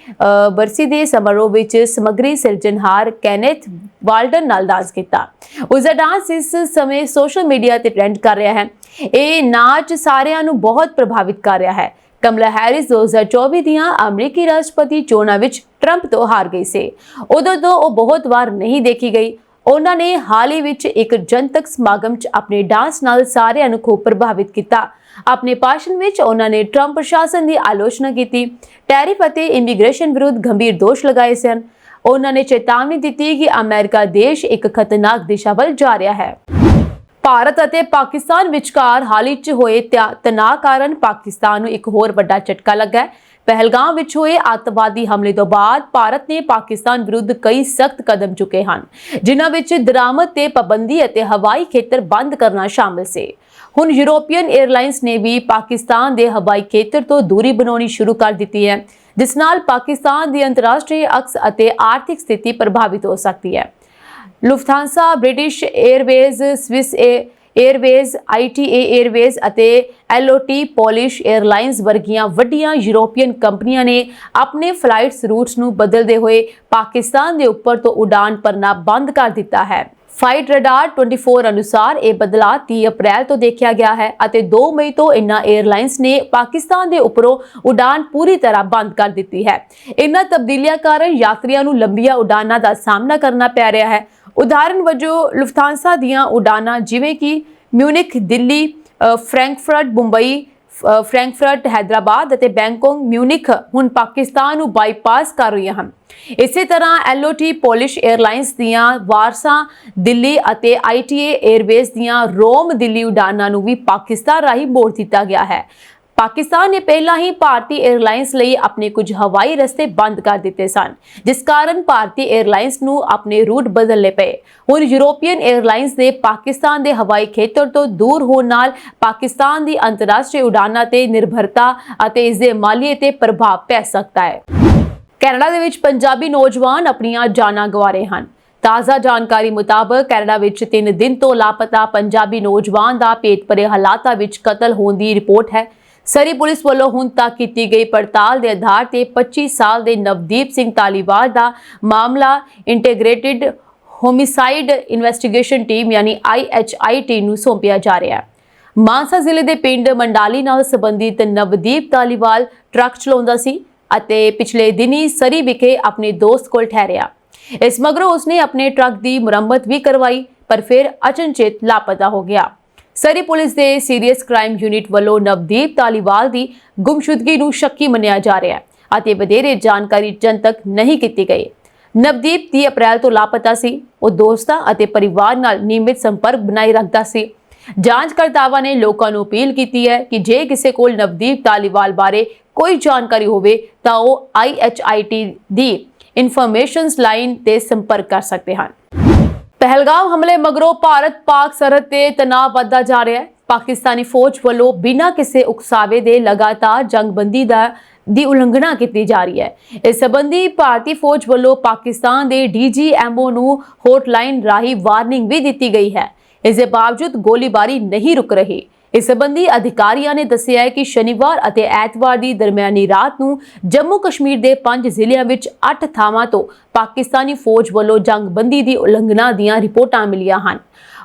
ਬਰਸੀ ਦੇ ਸਮਾਰੋਹ ਵਿੱਚ ਸਮੱਗਰੀ ਸਿਰਜਣਹਾਰ ਕੈਨੇਥ ਵਾਲਡਨ ਨਾਲ ਡਾਂਸ ਕੀਤਾ। ਉਸਦਾ ਡਾਂਸ ਇਸ ਸਮੇਂ ਸੋਸ਼ਲ ਮੀਡੀਆ ਤੇ ਟ੍ਰੈਂਡ ਕਰ ਰਿਹਾ ਹੈ। ਇਹ ਨਾਚ ਸਾਰਿਆਂ ਨੂੰ ਬਹੁਤ ਪ੍ਰਭਾਵਿਤ ਕਰ ਰਿਹਾ ਹੈ। ਕਮਲਾ ਹੈਰਿਸ 2024 ਦੀਆਂ ਅਮਰੀਕੀ ਰਾਸ਼ਟਰਪਤੀ ਚੋਣਾਂ ਵਿੱਚ ਟਰੰਪ ਤੋਂ ਹਾਰ ਗਈ ਸੀ। ਉਦੋਂ ਤੋਂ ਉਹ ਬਹੁਤ ਵਾਰ ਨਹੀਂ ਦੇਖੀ ਗਈ। ਉਹਨਾਂ ਨੇ ਹਾਲ ਹੀ ਵਿੱਚ ਇੱਕ ਜਨਤਕ ਸਮਾਗਮ 'ਚ ਆਪਣੇ ਡਾਂਸ ਨਾਲ ਸਾਰਿਆਂ ਨੂੰ ਖੂਬ ਪ੍ਰਭਾਵਿਤ ਕੀਤਾ। ਆਪਣੇ ਭਾਸ਼ਣ ਵਿੱਚ ਉਹਨਾਂ ਨੇ ਟਰੰਪ ਪ੍ਰਸ਼ਾਸਨ ਦੀ ਆਲੋਚਨਾ ਕੀਤੀ, ਟੈਰਿਫ ਅਤੇ ਇਮੀਗ੍ਰੇਸ਼ਨ ਵਿਰੁੱਧ ਗੰਭੀਰ ਦੋਸ਼ ਲਗਾਏ ਸਨ। ਉਹਨਾਂ ਨੇ ਚੇਤਾਵਨੀ ਦਿੱਤੀ ਕਿ ਅਮਰੀਕਾ ਦੇਸ਼ ਇੱਕ ਖਤਰਨਾਕ ਦਿਸ਼ਾ ਵੱਲ ਜਾ ਰਿਹਾ ਹੈ। ਭਾਰਤ ਅਤੇ ਪਾਕਿਸਤਾਨ ਵਿਚਕਾਰ ਹਾਲ ਹੀ 'ਚ ਹੋਏ ਤਣਾਅ ਕਾਰਨ ਪਾਕਿਸਤਾਨ ਨੂੰ ਇੱਕ ਹੋਰ ਵੱਡਾ ਝਟਕਾ ਲੱਗਾ ਹੈ। ਪਹਿਲਗਾਮ ਵਿੱਚ ਹੋਏ ਅੱਤਵਾਦੀ ਹਮਲੇ ਤੋਂ ਬਾਅਦ ਭਾਰਤ ਨੇ ਪਾਕਿਸਤਾਨ ਵਿਰੁੱਧ ਕਈ ਸਖਤ ਕਦਮ ਚੁੱਕੇ ਹਨ, ਜਿਨ੍ਹਾਂ ਵਿੱਚ ਦਰਾਮਦ ਤੇ ਪਾਬੰਦੀ ਅਤੇ ਹਵਾਈ ਖੇਤਰ ਬੰਦ ਕਰਨਾ ਸ਼ਾਮਲ ਸੀ। ਹੁਣ ਯੂਰੋਪੀਅਨ 에ਅਰਲਾਈਨਸ ਨੇ ਵੀ ਪਾਕਿਸਤਾਨ ਦੇ ਹਵਾਈ ਖੇਤਰ ਤੋਂ ਦੂਰੀ ਬਣਾਉਣੀ ਸ਼ੁਰੂ ਕਰ ਦਿੱਤੀ ਹੈ, ਜਿਸ ਨਾਲ ਪਾਕਿਸਤਾਨ ਦੀ ਅੰਤਰਰਾਸ਼ਟਰੀ ਅਕਸ ਅਤੇ ਆਰਥਿਕ ਸਥਿਤੀ ਪ੍ਰਭਾਵਿਤ ਹੋ ਸਕਦੀ ਹੈ। Lufthansa, British airways, Swiss airways, ITA airways ਅਤੇ LOT ਪੋਲਿਸ਼ 에ਅਰਲਾਈਨਸ ਵਰਗੀਆਂ ਵੱਡੀਆਂ ਯੂਰੋਪੀਅਨ ਕੰਪਨੀਆਂ ਨੇ ਆਪਣੇ ਫਲਾਈਟਸ ਰੂਟਸ ਨੂੰ ਬਦਲਦੇ ਹੋਏ ਪਾਕਿਸਤਾਨ ਦੇ ਉੱਪਰ ਤੋਂ ਉਡਾਨ ਭਰਨਾ ਬੰਦ ਕਰ ਦਿੱਤਾ ਹੈ। ਫਲਾਈਟ ਰਡਾਰ 24 ਅਨੁਸਾਰ ਇਹ ਬਦਲਾਅ 30 ਅਪ੍ਰੈਲ ਤੋਂ ਦੇਖਿਆ ਗਿਆ ਹੈ ਅਤੇ 2 ਮਈ ਤੋਂ ਇਨ੍ਹਾਂ 에ਅਰਲਾਈਨਸ ਨੇ ਪਾਕਿਸਤਾਨ ਦੇ ਉੱਪਰੋਂ ਉਡਾਨ ਪੂਰੀ ਤਰ੍ਹਾਂ ਬੰਦ ਕਰ ਦਿੱਤੀ ਹੈ। ਇਨ੍ਹਾਂ ਤਬਦੀਲੀਆਂ ਕਾਰਨ ਯਾਤਰੀਆਂ ਨੂੰ ਲੰਬੀਆਂ ਉਡਾਨਾਂ ਦਾ ਸਾਹਮਣਾ ਕਰਨਾ ਪੈ ਰਿਹਾ ਹੈ। ਉਦਾਹਰਨ ਵਜੋਂ ਲੁਫਥਾਂਸਾ ਦੀਆਂ ਉਡਾਨਾਂ ਜਿਵੇਂ ਕਿ Munich, Delhi, Frankfurt, Mumbai, Frankfurt, Hyderabad ਅਤੇ ਬੈਂਕਾਕ, ਮਿਊਨਿਖ ਹੁਣ ਪਾਕਿਸਤਾਨ ਨੂੰ ਬਾਈਪਾਸ ਕਰ ਰਹੀਆਂ ਹਨ। ਇਸੇ ਤਰ੍ਹਾਂ LOT ਪੋਲਿਸ਼ 에ਅਰਲਾਈਨਸ ਦੀਆਂ ਵਾਰਸਾ, ਦਿੱਲੀ ਅਤੇ ITA 에ਅਰਵੇਜ਼ ਦੀਆਂ ਰੋਮ, ਦਿੱਲੀ ਉਡਾਨਾਂ ਨੂੰ ਵੀ ਪਾਕਿਸਤਾਨ ਰਾਹੀਂ ਮੋੜ ਦਿੱਤਾ ਗਿਆ ਹੈ। ਪਾਕਿਸਤਾਨ ਨੇ ਪਹਿਲਾਂ ਹੀ ਭਾਰਤੀ 에ਅਰਲਾਈਨਸ ਲਈ ਆਪਣੇ ਕੁਝ ਹਵਾਈ ਰਸਤੇ ਬੰਦ ਕਰ ਦਿੱਤੇ ਸਨ, ਜਿਸ ਕਾਰਨ ਭਾਰਤੀ 에ਅਰਲਾਈਨਸ ਨੂੰ ਆਪਣੇ ਰੂਟ ਬਦਲਣੇ ਪਏ। ਹੁਣ ਯੂਰੋਪੀਅਨ 에ਅਰਲਾਈਨਸ ਦੇ ਪਾਕਿਸਤਾਨ ਦੇ ਹਵਾਈ ਖੇਤਰ ਤੋਂ ਦੂਰ ਹੋਣ ਨਾਲ ਪਾਕਿਸਤਾਨ ਦੀ ਅੰਤਰਰਾਸ਼ਟਰੀ ਉਡਾਨਾਂ ਤੇ ਨਿਰਭਰਤਾ ਅਤੇ ਇਸ ਦੇ ਮਾਲੀਏ ਤੇ ਪ੍ਰਭਾਵ ਪੈ ਸਕਦਾ ਹੈ। ਕੈਨੇਡਾ ਦੇ ਵਿੱਚ ਪੰਜਾਬੀ ਨੌਜਵਾਨ ਆਪਣੀਆਂ ਜਾਨਾਂ ਗਵਾ ਰਹੇ ਹਨ। ਤਾਜ਼ਾ ਜਾਣਕਾਰੀ ਮੁਤਾਬਕ ਕੈਨੇਡਾ ਵਿੱਚ 3 ਦਿਨ ਤੋਂ ਲਾਪਤਾ ਪੰਜਾਬੀ ਨੌਜਵਾਨ ਦਾ ਭੇਤ ਭਰੇ ਹਾਲਾਤਾਂ ਵਿੱਚ ਕਤਲ ਹੋਣ ਦੀ ਰਿਪੋਰਟ ਹੈ। ਸਰੀ ਪੁਲਿਸ ਵੱਲੋਂ ਹੁਣ ਤੱਕ ਕੀਤੀ ਗਈ ਪੜਤਾਲ ਦੇ ਆਧਾਰ ਤੇ 25 ਸਾਲ ਦੇ ਨਵਦੀਪ ਸਿੰਘ ਧਾਲੀਵਾਲ ਦਾ ਮਾਮਲਾ ਇੰਟੀਗ੍ਰੇਟਿਡ ਹੋਮਿਸਾਈਡ ਇਨਵੈਸਟੀਗੇਸ਼ਨ ਟੀਮ ਯਾਨੀ IHIT ਨੂੰ ਸੌਂਪਿਆ ਜਾ ਰਿਹਾ ਹੈ। ਮਾਨਸਾ ਜ਼ਿਲ੍ਹੇ ਦੇ ਪਿੰਡ ਮੰਡਾਲੀ ਨਾਲ ਸੰਬੰਧਿਤ ਨਵਦੀਪ ਧਾਲੀਵਾਲ ਟਰੱਕ ਚਲਾਉਂਦਾ ਸੀ ਅਤੇ ਪਿਛਲੇ ਦਿਨੀ ਸਰੀ ਵਿਖੇ ਆਪਣੇ ਦੋਸਤ ਕੋਲ ਠਹਿਰਿਆ। ਇਸ ਮਗਰੋਂ ਉਸਨੇ ਆਪਣੇ ਟਰੱਕ ਦੀ ਮੁਰੰਮਤ ਵੀ ਕਰਵਾਈ ਪਰ ਫਿਰ ਅਚਨਚੇਤ ਲਾਪਤਾ ਹੋ ਗਿਆ। ਸਰੀ ਪੁਲਿਸ ਦੇ ਸੀਰੀਅਸ ਕ੍ਰਾਈਮ ਯੂਨਿਟ ਵੱਲੋਂ ਨਵਦੀਪ ਧਾਲੀਵਾਲ ਦੀ ਗੁੰਮਸ਼ੁਦਗੀ ਨੂੰ ਸ਼ੱਕੀ ਮੰਨਿਆ ਜਾ ਰਿਹਾ ਹੈ ਅਤੇ ਵਧੇਰੇ ਜਾਣਕਾਰੀ ਜਨਤਕ ਨਹੀਂ ਕੀਤੀ ਗਈ। ਨਵਦੀਪ 30 ਅਪ੍ਰੈਲ ਤੋਂ ਲਾਪਤਾ ਸੀ। ਉਹ ਦੋਸਤਾਂ ਅਤੇ ਪਰਿਵਾਰ ਨਾਲ ਨਿਯਮਿਤ ਸੰਪਰਕ ਬਣਾਈ ਰੱਖਦਾ ਸੀ। ਜਾਂਚਕਰਤਾਵਾਂ ਨੇ ਲੋਕਾਂ ਨੂੰ ਅਪੀਲ ਕੀਤੀ ਹੈ ਕਿ ਜੇ ਕਿਸੇ ਕੋਲ ਨਵਦੀਪ ਧਾਲੀਵਾਲ ਬਾਰੇ ਕੋਈ ਜਾਣਕਾਰੀ ਹੋਵੇ ਤਾਂ ਉਹ IHIT ਦੀ ਇਨਫੋਰਮੇਸ਼ਨਸ ਲਾਈਨ ਤੇ ਸੰਪਰਕ ਕਰ ਸਕਦੇ ਹਨ। ਪਹਿਲਗਾਮ ਹਮਲੇ ਮਗਰੋਂ ਭਾਰਤ-ਪਾਕ ਸਰਹੱਦ ਤੇ ਤਣਾਅ ਵੱਧਦਾ ਜਾ ਰਿਹਾ ਹੈ। ਪਾਕਿਸਤਾਨੀ ਫੌਜ ਵੱਲੋਂ ਬਿਨਾਂ ਕਿਸੇ ਉਕਸਾਵੇ ਦੇ ਲਗਾਤਾਰ ਜੰਗਬੰਦੀ ਦੀ ਉਲੰਘਣਾ ਕੀਤੀ ਜਾ ਰਹੀ ਹੈ। ਇਸ ਸੰਬੰਧੀ ਭਾਰਤੀ ਫੌਜ ਵੱਲੋਂ ਪਾਕਿਸਤਾਨ ਦੇ DGMO ਨੂੰ ਹੌਟਲਾਈਨ ਰਾਹੀਂ ਵਾਰਨਿੰਗ ਵੀ ਦਿੱਤੀ ਗਈ ਹੈ। ਇਸ ਦੇ ਬਾਵਜੂਦ ਗੋਲੀਬਾਰੀ ਨਹੀਂ ਰੁਕ ਰਹੀ। ਇਸ ਸੰਬੰਧੀ ਅਧਿਕਾਰੀਆਂ ਨੇ ਦੱਸਿਆ ਹੈ ਕਿ ਸ਼ਨੀਵਾਰ ਅਤੇ ਐਤਵਾਰ ਦੀ ਦਰਮਿਆਨੀ ਰਾਤ ਨੂੰ ਜੰਮੂ ਕਸ਼ਮੀਰ ਦੇ 5 ਜ਼ਿਲ੍ਹਿਆਂ ਵਿੱਚ 8 ਥਾਵਾਂ ਤੋਂ ਪਾਕਿਸਤਾਨੀ ਫੌਜ ਵੱਲੋਂ ਜੰਗਬੰਦੀ ਦੀ ਉਲੰਘਣਾ ਦੀਆਂ ਰਿਪੋਰਟਾਂ ਮਿਲੀਆਂ ਹਨ।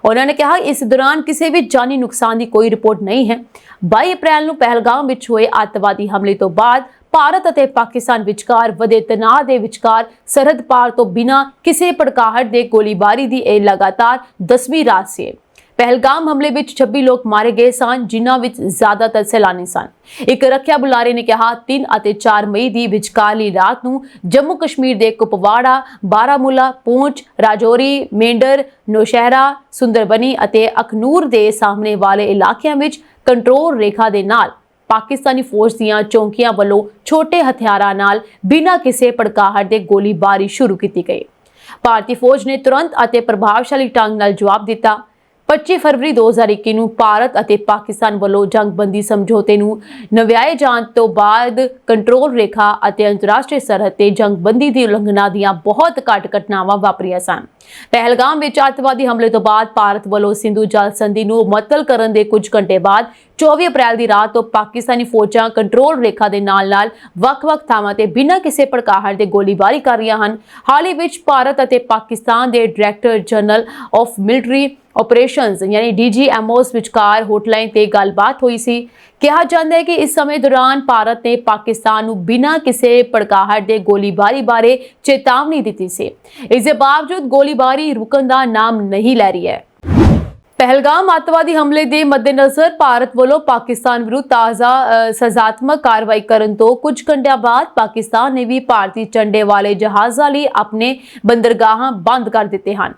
ਉਹਨਾਂ ਨੇ ਕਿਹਾ ਇਸ ਦੌਰਾਨ ਕਿਸੇ ਵੀ ਜਾਨੀ ਨੁਕਸਾਨ ਦੀ ਕੋਈ ਰਿਪੋਰਟ ਨਹੀਂ ਹੈ। 22 ਅਪ੍ਰੈਲ ਨੂੰ ਪਹਿਲਗਾਮ ਵਿੱਚ ਹੋਏ ਅੱਤਵਾਦੀ ਹਮਲੇ ਤੋਂ ਬਾਅਦ ਭਾਰਤ ਅਤੇ ਪਾਕਿਸਤਾਨ ਵਿਚਕਾਰ ਵਧੇ ਤਣਾਅ ਦੇ ਵਿਚਕਾਰ ਸਰਹੱਦ ਪਾਰ ਤੋਂ ਬਿਨਾਂ ਕਿਸੇ ਭੜਕਾਹਟ ਦੇ ਗੋਲੀਬਾਰੀ ਦੀ ਇਹ ਲਗਾਤਾਰ 10ਵੀਂ ਰਾਤ ਸੀ। ਪਹਿਲਗਾਮ ਹਮਲੇ ਵਿੱਚ 26 ਲੋਕ ਮਾਰੇ ਗਏ ਸਨ, ਜਿਨ੍ਹਾਂ ਵਿੱਚ ਜ਼ਿਆਦਾਤਰ ਸੈਲਾਨੀ ਸਨ। ਇੱਕ ਰੱਖਿਆ ਬੁਲਾਰੇ ਨੇ ਕਿਹਾ 3 ਅਤੇ 4 ਮਈ ਦੀ ਵਿਚਕਾਰਲੀ ਰਾਤ ਨੂੰ ਜੰਮੂ ਕਸ਼ਮੀਰ ਦੇ ਕੁਪਵਾੜਾ, ਬਾਰਾਮੂਲਾ, ਪੂੰਛ, ਰਾਜੌਰੀ, ਮੇਂਢਰ, ਨੌਸ਼ਹਿਰਾ, ਸੁੰਦਰਬਨੀ ਅਤੇ ਅਖਨੂਰ ਦੇ ਸਾਹਮਣੇ ਵਾਲੇ ਇਲਾਕਿਆਂ ਵਿੱਚ ਕੰਟਰੋਲ ਰੇਖਾ ਦੇ ਨਾਲ ਪਾਕਿਸਤਾਨੀ ਫੌਜ ਦੀਆਂ ਚੌਂਕੀਆਂ ਵੱਲੋਂ ਛੋਟੇ ਹਥਿਆਰਾਂ ਨਾਲ ਬਿਨਾਂ ਕਿਸੇ ਭੜਕਾਹਟ ਦੇ ਗੋਲੀਬਾਰੀ ਸ਼ੁਰੂ ਕੀਤੀ ਗਈ। ਭਾਰਤੀ ਫੌਜ ਨੇ ਤੁਰੰਤ ਅਤੇ ਪ੍ਰਭਾਵਸ਼ਾਲੀ ਢੰਗ ਨਾਲ ਜਵਾਬ ਦਿੱਤਾ। 25 ਫਰਵਰੀ 2021 ਨੂੰ ਭਾਰਤ ਅਤੇ ਪਾਕਿਸਤਾਨ ਵੱਲੋਂ ਜੰਗਬੰਦੀ ਸਮਝੌਤੇ ਨੂੰ ਨਵਿਆਏ ਜਾਣ ਤੋਂ ਬਾਅਦ ਕੰਟਰੋਲ ਰੇਖਾ ਅਤੇ ਅੰਤਰਰਾਸ਼ਟਰੀ ਸਰਹੱਦ ਤੇ ਜੰਗਬੰਦੀ ਦੀ ਉਲੰਘਣਾ ਦੀਆਂ ਬਹੁਤ ਘੱਟ ਘਟਨਾਵਾਂ ਵਾਪਰੀਆਂ ਸਨ। ਪਹਿਲਗਾਮ ਵਿੱਚ ਅੱਤਵਾਦੀ ਹਮਲੇ ਤੋਂ ਬਾਅਦ ਭਾਰਤ ਵੱਲੋਂ ਸਿੰਧੂ ਜਲ ਸੰਧੀ ਨੂੰ ਮੁਅੱਤਲ ਕਰਨ ਦੇ ਕੁਝ ਘੰਟੇ ਬਾਅਦ 24 ਅਪ੍ਰੈਲ ਦੀ ਰਾਤ ਤੋਂ ਪਾਕਿਸਤਾਨੀ ਫੌਜਾਂ ਕੰਟਰੋਲ ਰੇਖਾ ਦੇ ਨਾਲ-ਨਾਲ ਵੱਖ-ਵੱਖ ਥਾਵਾਂ ਤੇ ਬਿਨਾਂ ਕਿਸੇ ਭੜਕਾਹਟ ਦੇ ਗੋਲੀਬਾਰੀ ਕਰ ਰਹੀਆਂ ਹਨ। ਹਾਲ ਹੀ ਵਿੱਚ ਭਾਰਤ ਅਤੇ ਪਾਕਿਸਤਾਨ ਦੇ director general of military operations ਯਾਨੀ DGMOs ਵਿਚਕਾਰ ਹੌਟਲਾਈਨ ਤੇ ਗੱਲਬਾਤ ਹੋਈ ਸੀ। ਕਿਹਾ ਜਾਂਦਾ ਹੈ ਕਿ ਇਸ ਸਮੇਂ ਦੌਰਾਨ ਭਾਰਤ ਨੇ ਪਾਕਿਸਤਾਨ ਨੂੰ ਬਿਨਾਂ ਕਿਸੇ ਭੜਕਾਹਟ ਦੇ ਗੋਲੀਬਾਰੀ ਬਾਰੇ ਚੇਤਾਵਨੀ ਦਿੱਤੀ ਸੀ। ਇਸ ਦੇ ਬਾਵਜੂਦ ਗੋਲੀਬਾਰੀ ਰੁਕਣ ਦਾ ਨਾਮ ਨਹੀਂ ਲੈ ਰਹੀ ਹੈ। ਪਹਿਲਗਾਮ ਅੱਤਵਾਦੀ ਹਮਲੇ ਦੇ ਮੱਦੇਨਜ਼ਰ ਭਾਰਤ ਵੱਲੋਂ ਪਾਕਿਸਤਾਨ ਵਿਰੁੱਧ ਤਾਜ਼ਾ ਸਜ਼ਾਤਮਕ ਕਾਰਵਾਈ ਕਰਨ ਤੋਂ ਕੁਝ ਘੰਟਿਆਂ ਬਾਅਦ ਪਾਕਿਸਤਾਨ ਨੇ ਵੀ ਭਾਰਤੀ ਝੰਡੇ ਵਾਲੇ ਜਹਾਜ਼ਾਂ ਲਈ ਆਪਣੇ ਬੰਦਰਗਾਹਾਂ ਬੰਦ ਕਰ ਦਿੱਤੇ ਹਨ।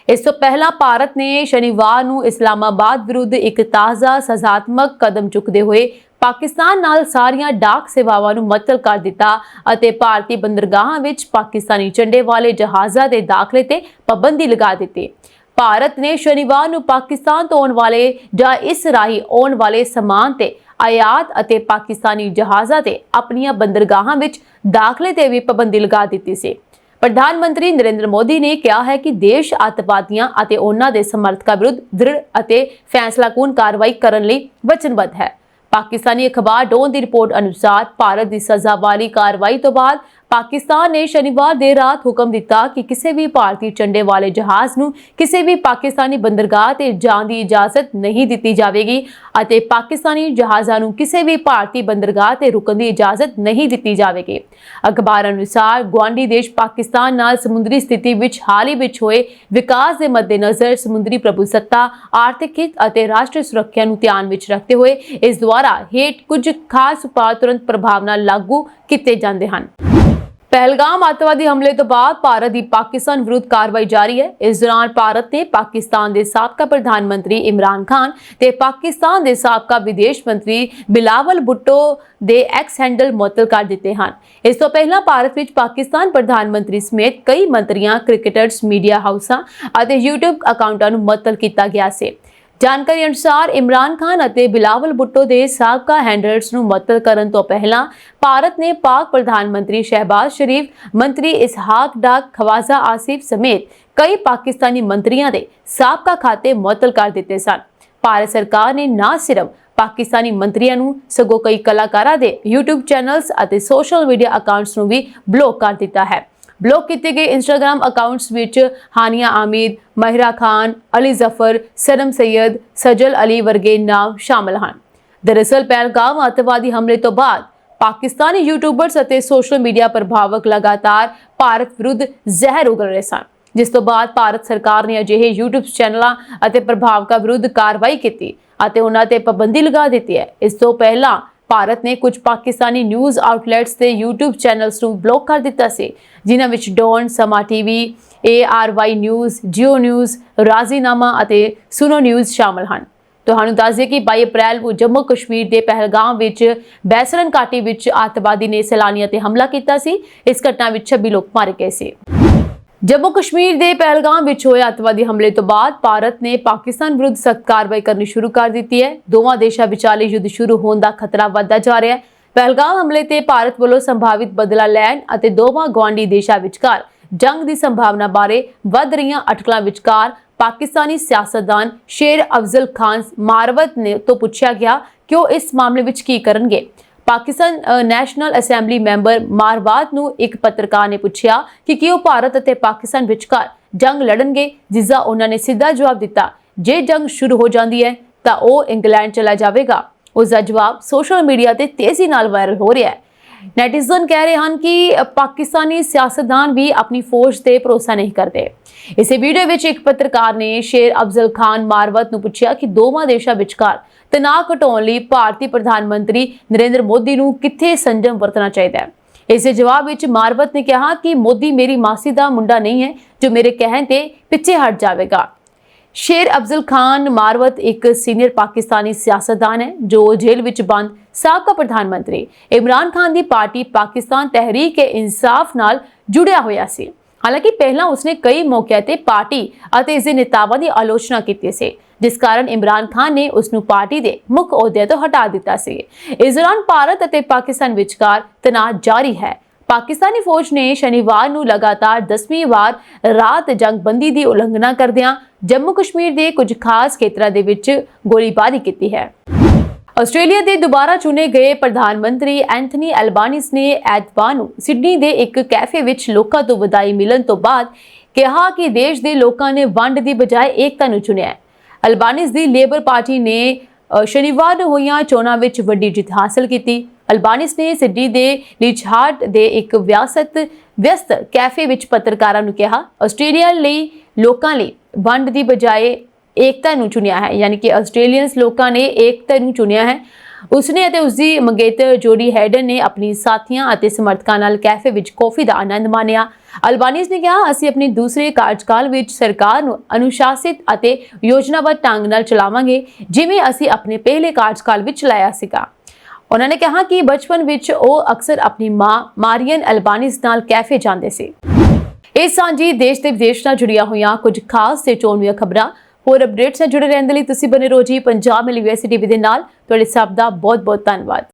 ਇਸ ਤੋਂ ਪਹਿਲਾਂ ਭਾਰਤ ਨੇ ਸ਼ਨੀਵਾਰ ਨੂੰ ਇਸਲਾਮਾਬਾਦ ਵਿਰੁੱਧ ਇੱਕ ਤਾਜ਼ਾ ਸਜ਼ਾਤਮਕ ਕਦਮ ਚੁੱਕਦੇ ਹੋਏ ਪਾਕਿਸਤਾਨ ਨਾਲ ਸਾਰੀਆਂ ਡਾਕ ਸੇਵਾਵਾਂ ਨੂੰ ਮੁਅੱਤਲ ਕਰ ਦਿੱਤਾ ਅਤੇ ਭਾਰਤੀ ਬੰਦਰਗਾਹਾਂ ਵਿੱਚ ਪਾਕਿਸਤਾਨੀ ਝੰਡੇ ਵਾਲੇ ਜਹਾਜ਼ਾਂ ਦੇ ਦਾਖਲੇ ਤੇ ਪਾਬੰਦੀ ਲਗਾ ਦਿੱਤੀ। ਭਾਰਤ ਨੇ ਸ਼ਨੀਵਾਰ ਨੂੰ ਪਾਕਿਸਤਾਨ ਤੋਂ ਆਉਣ ਵਾਲੇ ਜਾਂ ਇਸ ਰਾਹੀਂ ਆਉਣ ਵਾਲੇ ਸਮਾਨ ਤੇ ਆਯਾਤ ਅਤੇ ਪਾਕਿਸਤਾਨੀ ਜਹਾਜ਼ਾਂ ਤੇ ਆਪਣੀਆਂ ਬੰਦਰਗਾਹਾਂ ਵਿੱਚ ਦਾਖਲੇ ਤੇ ਵੀ ਪਾਬੰਦੀ ਲਗਾ ਦਿੱਤੀ ਸੀ। ਪ੍ਰਧਾਨ ਮੰਤਰੀ ਨਰਿੰਦਰ ਮੋਦੀ ਨੇ ਕਿਹਾ ਹੈ ਕਿ ਦੇਸ਼ ਅੱਤਵਾਦੀਆਂ ਅਤੇ ਉਹਨਾਂ ਦੇ ਸਮਰਥਕਾਂ ਵਿਰੁੱਧ ਦ੍ਰਿੜ ਅਤੇ ਫੈਸਲਾਕੁਨ ਕਾਰਵਾਈ ਕਰਨ ਲਈ ਵਚਨਬੱਧ ਹੈ। ਪਾਕਿਸਤਾਨੀ ਅਖਬਾਰ ਡੋਨ ਦੀ ਰਿਪੋਰਟ ਅਨੁਸਾਰ ਭਾਰਤ ਦੀ ਸਜ਼ਾ ਵਾਲੀ ਕਾਰਵਾਈ ਤੋਂ ਬਾਅਦ ਪਾਕਿਸਤਾਨ ਨੇ ਸ਼ਨੀਵਾਰ ਦੇਰ ਰਾਤ ਹੁਕਮ ਦਿੱਤਾ ਕਿ ਕਿਸੇ ਵੀ ਭਾਰਤੀ ਝੰਡੇ ਵਾਲੇ ਜਹਾਜ਼ ਨੂੰ ਕਿਸੇ ਵੀ ਪਾਕਿਸਤਾਨੀ ਬੰਦਰਗਾਹ ਤੇ ਜਾਣ ਦੀ ਇਜਾਜ਼ਤ ਨਹੀਂ ਦਿੱਤੀ ਜਾਵੇਗੀ ਅਤੇ ਪਾਕਿਸਤਾਨੀ ਜਹਾਜ਼ਾਂ ਨੂੰ ਕਿਸੇ ਵੀ ਭਾਰਤੀ ਬੰਦਰਗਾਹ ਤੇ ਰੁਕਣ ਦੀ ਇਜਾਜ਼ਤ ਨਹੀਂ ਦਿੱਤੀ ਜਾਵੇਗੀ। ਅਖਬਾਰ ਅਨੁਸਾਰ ਗੁਆਂਢੀ ਦੇਸ਼ ਪਾਕਿਸਤਾਨ ਨਾਲ ਸਮੁੰਦਰੀ ਸਥਿਤੀ ਵਿੱਚ ਹਾਲ ਹੀ ਵਿੱਚ ਹੋਏ ਵਿਕਾਸ ਦੇ ਮੱਦੇਨਜ਼ਰ ਸਮੁੰਦਰੀ ਪ੍ਰਭੂਸੱਤਾ, ਆਰਥਿਕ ਹਿੱਤ ਅਤੇ ਰਾਸ਼ਟਰੀ ਸੁਰੱਖਿਆ ਨੂੰ ਧਿਆਨ ਵਿੱਚ ਰੱਖਦੇ ਹੋਏ ਇਸ ਦੁਆਰਾ ਹੇਠ ਕੁਝ ਖਾਸ ਉਪਾਅ ਤੁਰੰਤ ਪ੍ਰਭਾਵ ਨਾਲ ਲਾਗੂ ਕੀਤੇ ਜਾਂਦੇ ਹਨ। ਪਹਿਲਗਾਮ ਅੱਤਵਾਦੀ ਹਮਲੇ ਤੋਂ ਬਾਅਦ ਭਾਰਤ ਦੀ ਪਾਕਿਸਤਾਨ ਵਿਰੁੱਧ ਕਾਰਵਾਈ ਜਾਰੀ ਹੈ। ਇਸ ਦੌਰਾਨ ਭਾਰਤ ਨੇ ਪਾਕਿਸਤਾਨ ਦੇ ਸਾਬਕਾ ਪ੍ਰਧਾਨ ਮੰਤਰੀ ਇਮਰਾਨ ਖਾਨ ਤੇ ਪਾਕਿਸਤਾਨ ਦੇ ਸਾਬਕਾ ਵਿਦੇਸ਼ ਮੰਤਰੀ ਬਿਲਾਵਲ ਭੁੱਟੋ ਦੇ ਐਕਸ ਹੈਂਡਲ ਮੁਅੱਤਲ ਕਰ ਦਿੱਤੇ ਹਨ। ਇਸ ਤੋਂ ਪਹਿਲਾਂ ਭਾਰਤ ਵਿੱਚ ਪਾਕਿਸਤਾਨ ਪ੍ਰਧਾਨ ਮੰਤਰੀ ਸਮੇਤ ਕਈ ਮੰਤਰੀਆਂ, ਕ੍ਰਿਕਟਰਸ, ਮੀਡੀਆ ਹਾਊਸਾਂ ਅਤੇ YouTube ਅਕਾਊਂਟਾਂ ਨੂੰ ਮੁਅੱਤਲ ਕੀਤਾ ਗਿਆ ਸੀ। ਜਾਣਕਾਰੀ ਅਨੁਸਾਰ ਇਮਰਾਨ ਖਾਨ ਅਤੇ ਬਿਲਾਵਲ ਭੁੱਟੋ ਦੇ ਸਾਬਕਾ ਹੈਂਡਲਰਸ ਨੂੰ ਮੁਅੱਤਲ ਕਰਨ ਤੋਂ ਪਹਿਲਾਂ ਭਾਰਤ ਨੇ ਪਾਕ ਪ੍ਰਧਾਨ ਮੰਤਰੀ ਸ਼ਹਿਬਾਜ਼ ਸ਼ਰੀਫ, ਮੰਤਰੀ ਇਸਹਾਕ ਡਾਰ, ਖਵਾਜਾ ਆਸਿਫ ਸਮੇਤ ਕਈ ਪਾਕਿਸਤਾਨੀ ਮੰਤਰੀਆਂ ਦੇ ਸਾਬਕਾ ਖਾਤੇ ਮੁਅੱਤਲ ਕਰ ਦਿੱਤੇ ਸਨ। ਭਾਰਤ ਸਰਕਾਰ ਨੇ ਨਾ ਸਿਰਫ ਪਾਕਿਸਤਾਨੀ ਮੰਤਰੀਆਂ ਨੂੰ ਸਗੋਂ ਕਈ ਕਲਾਕਾਰਾਂ ਦੇ YouTube ਚੈਨਲਸ ਅਤੇ ਸੋਸ਼ਲ ਮੀਡੀਆ ਅਕਾਊਂਟਸ ਨੂੰ ਵੀ ਬਲੌਕ ਕਰ ਦਿੱਤਾ ਹੈ। ਬਲੌਕ ਕੀਤੇ ਗਏ ਇੰਸਟਾਗ੍ਰਾਮ ਅਕਾਊਂਟਸ ਵਿੱਚ ਹਾਨੀਆ ਆਮਿਦ, ਮਹਿਰਾ ਖਾਨ, ਅਲੀ ਜ਼ਫਰ, ਸਨਮ ਸੈयद, ਸਜਲ ਅਲੀ ਵਰਗੇ ਨਾਮ ਸ਼ਾਮਲ ਹਨ। ਦਰਅਸਲ ਪਹਿਲਗਾਮ ਅੱਤਵਾਦੀ ਹਮਲੇ ਤੋਂ ਬਾਅਦ ਪਾਕਿਸਤਾਨੀ ਯੂਟਿਊਬਰਸ ਅਤੇ ਸੋਸ਼ਲ ਮੀਡੀਆ ਪ੍ਰਭਾਵਕ ਲਗਾਤਾਰ ਭਾਰਤ ਵਿਰੁੱਧ ਜ਼ਹਿਰ ਉਗਲ ਰਹੇ ਸਨ, ਜਿਸ ਤੋਂ ਬਾਅਦ ਭਾਰਤ ਸਰਕਾਰ ਨੇ ਅਜਿਹੇ YouTube ਚੈਨਲਾਂ ਅਤੇ ਪ੍ਰਭਾਵਕਾਂ ਵਿਰੁੱਧ ਕਾਰਵਾਈ ਕੀਤੀ ਅਤੇ ਉਹਨਾਂ ਤੇ ਪਾਬੰਦੀ ਲਗਾ ਦਿੱਤੀ ਹੈ। ਇਸ ਤੋਂ ਪਹਿਲਾਂ ਭਾਰਤ ਨੇ ਕੁਝ ਪਾਕਿਸਤਾਨੀ ਨਿਊਜ਼ ਆਊਟਲੈਟਸ ਤੇ YouTube ਚੈਨਲਸ ਨੂੰ ਬਲੌਕ ਕਰ ਦਿੱਤਾ ਸੀ, ਜਿਨ੍ਹਾਂ ਵਿੱਚ ਡੌਨ, ਸਮਾ TV, ARY news, JIO news, ਰਾਜ਼ੀਨਾਮਾ ਅਤੇ ਸੁਨੋ ਨਿਊਜ਼ ਸ਼ਾਮਲ ਹਨ। ਤੁਹਾਨੂੰ ਦੱਸ ਦਈਏ ਕਿ 22 ਅਪ੍ਰੈਲ ਨੂੰ ਜੰਮੂ ਕਸ਼ਮੀਰ ਦੇ ਪਹਿਲਗਾਮ ਵਿੱਚ ਬੈਸਰਨ ਘਾਟੀ ਵਿੱਚ ਅੱਤਵਾਦੀ ਨੇ ਸੈਲਾਨੀਆਂ ਤੇ ਹਮਲਾ ਕੀਤਾ ਸੀ। ਇਸ ਘਟਨਾ ਵਿੱਚ 26 ਲੋਕ ਮਾਰੇ ਗਏ ਸੀ। ਜੰਮੂ ਕਸ਼ਮੀਰ ਦੇ ਪਹਿਲਗਾਮ ਵਿੱਚ ਹੋਏ ਅੱਤਵਾਦੀ ਹਮਲੇ ਤੋਂ ਬਾਅਦ ਭਾਰਤ ਨੇ ਪਾਕਿਸਤਾਨ ਵਿਰੁੱਧ ਸਖਤ ਕਾਰਵਾਈ ਕਰਨੀ ਸ਼ੁਰੂ ਕਰ ਦਿੱਤੀ ਹੈ। ਦੋਵਾਂ ਦੇਸ਼ਾਂ ਵਿਚਾਲੇ ਯੁੱਧ ਸ਼ੁਰੂ ਹੋਣ ਦਾ ਖਤਰਾ ਵੱਧਦਾ ਜਾ ਰਿਹਾ ਹੈ। ਪਹਿਲਗਾਮ ਹਮਲੇ ਤੇ ਭਾਰਤ ਵੱਲੋਂ ਸੰਭਾਵਿਤ ਬਦਲਾ ਲੈਣ ਅਤੇ ਦੋਵਾਂ ਗੁਆਂਢੀ ਦੇਸ਼ਾਂ ਵਿਚਕਾਰ ਜੰਗ ਦੀ ਸੰਭਾਵਨਾ ਬਾਰੇ ਵੱਧ ਰਹੀਆਂ ਅਟਕਲਾਂ ਵਿਚਕਾਰ ਪਾਕਿਸਤਾਨੀ ਸਿਆਸਤਦਾਨ ਸ਼ੇਰ ਅਫਜ਼ਲ ਖਾਨ ਮਾਰਵਤ ਨੇ ਤੋਂ ਪੁੱਛਿਆ ਗਿਆ ਕਿ ਉਹ ਇਸ ਮਾਮਲੇ ਵਿੱਚ ਕੀ ਕਰਨਗੇ। ਪਾਕਿਸਤਾਨ ਨੈਸ਼ਨਲ ਅਸੈਂਬਲੀ ਮੈਂਬਰ ਮਾਰਵਾਤ ਨੂੰ ਇੱਕ ਪੱਤਰਕਾਰ ਨੇ ਪੁੱਛਿਆ ਕਿ ਕੀ ਉਹ ਭਾਰਤ ਅਤੇ ਪਾਕਿਸਤਾਨ ਵਿਚਕਾਰ ਜੰਗ ਲੜਨਗੇ, ਜਿਸ ਦਾ ਉਹਨਾਂ ਨੇ ਸਿੱਧਾ ਜਵਾਬ ਦਿੱਤਾ, ਜੇ ਜੰਗ ਸ਼ੁਰੂ ਹੋ ਜਾਂਦੀ ਹੈ ਤਾਂ ਉਹ ਇੰਗਲੈਂਡ ਚਲਾ ਜਾਵੇਗਾ। ਉਸ ਦਾ ਜਵਾਬ ਸੋਸ਼ਲ ਮੀਡੀਆ ਤੇ ਤੇਜ਼ੀ ਨਾਲ ਵਾਇਰਲ ਹੋ ਰਿਹਾ ਹੈ। ਨੈਟਿਜ਼ਨ ਕਹਿ ਰਹੇ ਹਨ ਕਿ ਪਾਕਿਸਤਾਨੀ ਸਿਆਸਤਦਾਨ ਵੀ ਆਪਣੀ ਫੌਜ ਤੇ ਭਰੋਸਾ ਨਹੀਂ ਕਰਦੇ। ਇਸੇ ਵੀਡੀਓ ਵਿੱਚ ਇੱਕ ਪੱਤਰਕਾਰ ਨੇ ਸ਼ੇਰ ਅਫਜ਼ਲ ਖਾਨ ਮਾਰਵਤ ਨੂੰ ਪੁੱਛਿਆ ਕਿ ਦੋਵਾਂ ਦੇਸ਼ਾਂ ਵਿਚਕਾਰ ਤਣਾਅ ਘਟਾਉਣ ਲਈ ਭਾਰਤੀ ਪ੍ਰਧਾਨ ਮੰਤਰੀ ਨਰਿੰਦਰ ਮੋਦੀ ਨੂੰ ਕਿੱਥੇ ਸੰਜਮ ਵਰਤਣਾ ਚਾਹੀਦਾ ਹੈ। ਇਸ ਦੇ ਜਵਾਬ ਵਿੱਚ ਮਾਰਵਤ ਨੇ ਕਿਹਾ ਕਿ ਮੋਦੀ ਮੇਰੀ ਮਾਸੀ ਦਾ ਮੁੰਡਾ ਨਹੀਂ ਹੈ ਜੋ ਮੇਰੇ ਕਹਿਣ ਤੇ ਪਿੱਛੇ ਹਟ ਜਾਵੇਗਾ। ਸ਼ੇਰ ਅਫਜ਼ਲ ਖਾਨ ਮਾਰਵਤ ਇੱਕ ਸੀਨੀਅਰ ਪਾਕਿਸਤਾਨੀ ਸਿਆਸਤਦਾਨ ਹੈ ਜੋ ਜੇਲ੍ਹ ਵਿੱਚ ਬੰਦ ਸਾਬਕਾ ਪ੍ਰਧਾਨ ਮੰਤਰੀ ਇਮਰਾਨ ਖਾਨ ਦੀ ਪਾਰਟੀ ਪਾਕਿਸਤਾਨ ਤਹਿਰੀਕ-ਏ-ਇਨਸਾਫ ਨਾਲ ਜੁੜਿਆ ਹੋਇਆ ਸੀ। ਹਾਲਾਂਕਿ ਪਹਿਲਾਂ ਉਸਨੇ ਕਈ ਮੌਕਿਆਂ ਤੇ ਪਾਰਟੀ ਅਤੇ ਇਸ ਦੇ ਨੇਤਾਵਾਂ ਦੀ ਆਲੋਚਨਾ ਕੀਤੀ ਸੀ, ਜਿਸ ਕਾਰਨ ਇਮਰਾਨ ਖਾਨ ਨੇ ਉਸ ਨੂੰ ਪਾਰਟੀ ਦੇ ਮੁੱਖ ਅਹੁਦੇ ਤੋਂ ਹਟਾ ਦਿੱਤਾ ਸੀ। ਇਸ ਦੌਰਾਨ ਭਾਰਤ ਅਤੇ ਪਾਕਿਸਤਾਨ ਵਿਚਕਾਰ ਤਣਾਅ ਜਾਰੀ ਹੈ। ਪਾਕਿਸਤਾਨੀ ਫੌਜ ਨੇ ਸ਼ਨੀਵਾਰ ਨੂੰ ਲਗਾਤਾਰ 10ਵੀਂ ਵਾਰ ਰਾਤ ਜੰਗਬੰਦੀ ਦੀ ਉਲੰਘਣਾ ਕਰਦਿਆਂ ਜੰਮੂ ਕਸ਼ਮੀਰ ਦੇ ਕੁਝ ਖਾਸ ਖੇਤਰਾਂ ਦੇ ਵਿੱਚ ਗੋਲੀਬਾਰੀ ਕੀਤੀ ਹੈ। ਆਸਟ੍ਰੇਲੀਆ ਦੇ ਦੁਬਾਰਾ ਚੁਣੇ ਗਏ ਪ੍ਰਧਾਨ ਮੰਤਰੀ ਐਂਥਨੀ ਐਲਬਾਨੀਜ਼ ਨੇ ਐਤਵਾਰ ਨੂੰ ਸਿਡਨੀ ਦੇ ਇੱਕ ਕੈਫੇ ਵਿੱਚ ਲੋਕਾਂ ਤੋਂ ਵਧਾਈ ਮਿਲਣ ਤੋਂ ਬਾਅਦ ਕਿਹਾ ਕਿ ਦੇਸ਼ ਦੇ ਲੋਕਾਂ ਨੇ ਵੰਡ ਦੀ ਬਜਾਏ ਏਕਤਾ ਨੂੰ ਚੁਣਿਆ ਹੈ। ਐਲਬਾਨੀਜ਼ ਦੀ ਲੇਬਰ ਪਾਰਟੀ ਨੇ ਸ਼ਨੀਵਾਰ ਨੂੰ ਹੋਈਆਂ ਚੋਣਾਂ ਵਿੱਚ ਵੱਡੀ ਜਿੱਤ ਹਾਸਲ ਕੀਤੀ। ਐਲਬਾਨੀਜ਼ ਨੇ ਸਿਡਨੀ ਦੇ ਲੀਚਹਾਰਟ ਦੇ ਇੱਕ ਵਿਅਸਤ ਕੈਫੇ ਵਿੱਚ ਪੱਤਰਕਾਰਾਂ ਨੂੰ ਕਿਹਾ, ਆਸਟ੍ਰੇਲੀਆ ਲਈ ਲੋਕਾਂ ਲਈ ਵੰਡ ਦੀ ਬਜਾਏ ਏਕਤਾ ਨੂੰ ਚੁਣਿਆ ਹੈ, ਯਾਨੀ ਕਿ ਆਸਟ੍ਰੇਲੀਅਨਸ ਲੋਕਾਂ ਨੇ ਏਕਤਾ ਨੂੰ ਚੁਣਿਆ ਹੈ। ਉਸਨੇ ਅਤੇ ਉਸਦੀ ਮੰਗੇਤਰ ਜੋਡੀ ਹੈਡਨ ਨੇ ਆਪਣੀ ਸਾਥੀਆਂ ਅਤੇ ਸਮਰਥਕਾਂ ਨਾਲ ਕੈਫੇ ਵਿੱਚ ਕੌਫੀ ਦਾ ਆਨੰਦ ਮਾਣਿਆ। ਐਲਬਾਨੀਜ਼ ਨੇ ਕਿਹਾ, ਅਸੀਂ ਆਪਣੀ ਦੂਸਰੇ ਕਾਰਜਕਾਲ ਵਿੱਚ ਸਰਕਾਰ ਨੂੰ ਅਨੁਸ਼ਾਸਿਤ ਅਤੇ ਯੋਜਨਾਬੱਧ ਢੰਗ ਨਾਲ ਚਲਾਵਾਂਗੇ, ਜਿਵੇਂ ਅਸੀਂ ਆਪਣੇ ਪਹਿਲੇ ਕਾਰਜਕਾਲ ਵਿੱਚ ਚਲਾਇਆ ਸੀਗਾ। ਉਹਨਾਂ ਨੇ ਕਿਹਾ ਕਿ ਬਚਪਨ ਵਿੱਚ ਉਹ ਅਕਸਰ ਆਪਣੀ ਮਾਂ ਮਾਰੀਅਨ ਐਲਬਾਨੀਜ਼ ਨਾਲ ਕੈਫੇ ਜਾਂਦੇ ਸੀ। ਇਹ ਸਾਂਝੀ ਦੇਸ਼ ਤੇ ਵਿਦੇਸ਼ ਨਾਲ ਜੁੜੀਆਂ ਹੋਈਆਂ ਕੁਝ ਖਾਸ ਤੇ ਚੋਣਵੀਆਂ ਖਬਰਾਂ। ਹੋਰ ਅਪਡੇਟਸ ਨਾਲ ਜੁੜੇ ਰਹਿਣ ਦੇ ਲਈ ਤੁਸੀਂ ਬਣੇ ਰਹੋ ਜੀ ਪੰਜਾਬ ਯੂਨੀਵਰਸਿਟੀ ਦੇ ਨਾਲ। ਤੁਹਾਡੇ ਸਭ ਦਾ ਬਹੁਤ ਬਹੁਤ ਧੰਨਵਾਦ।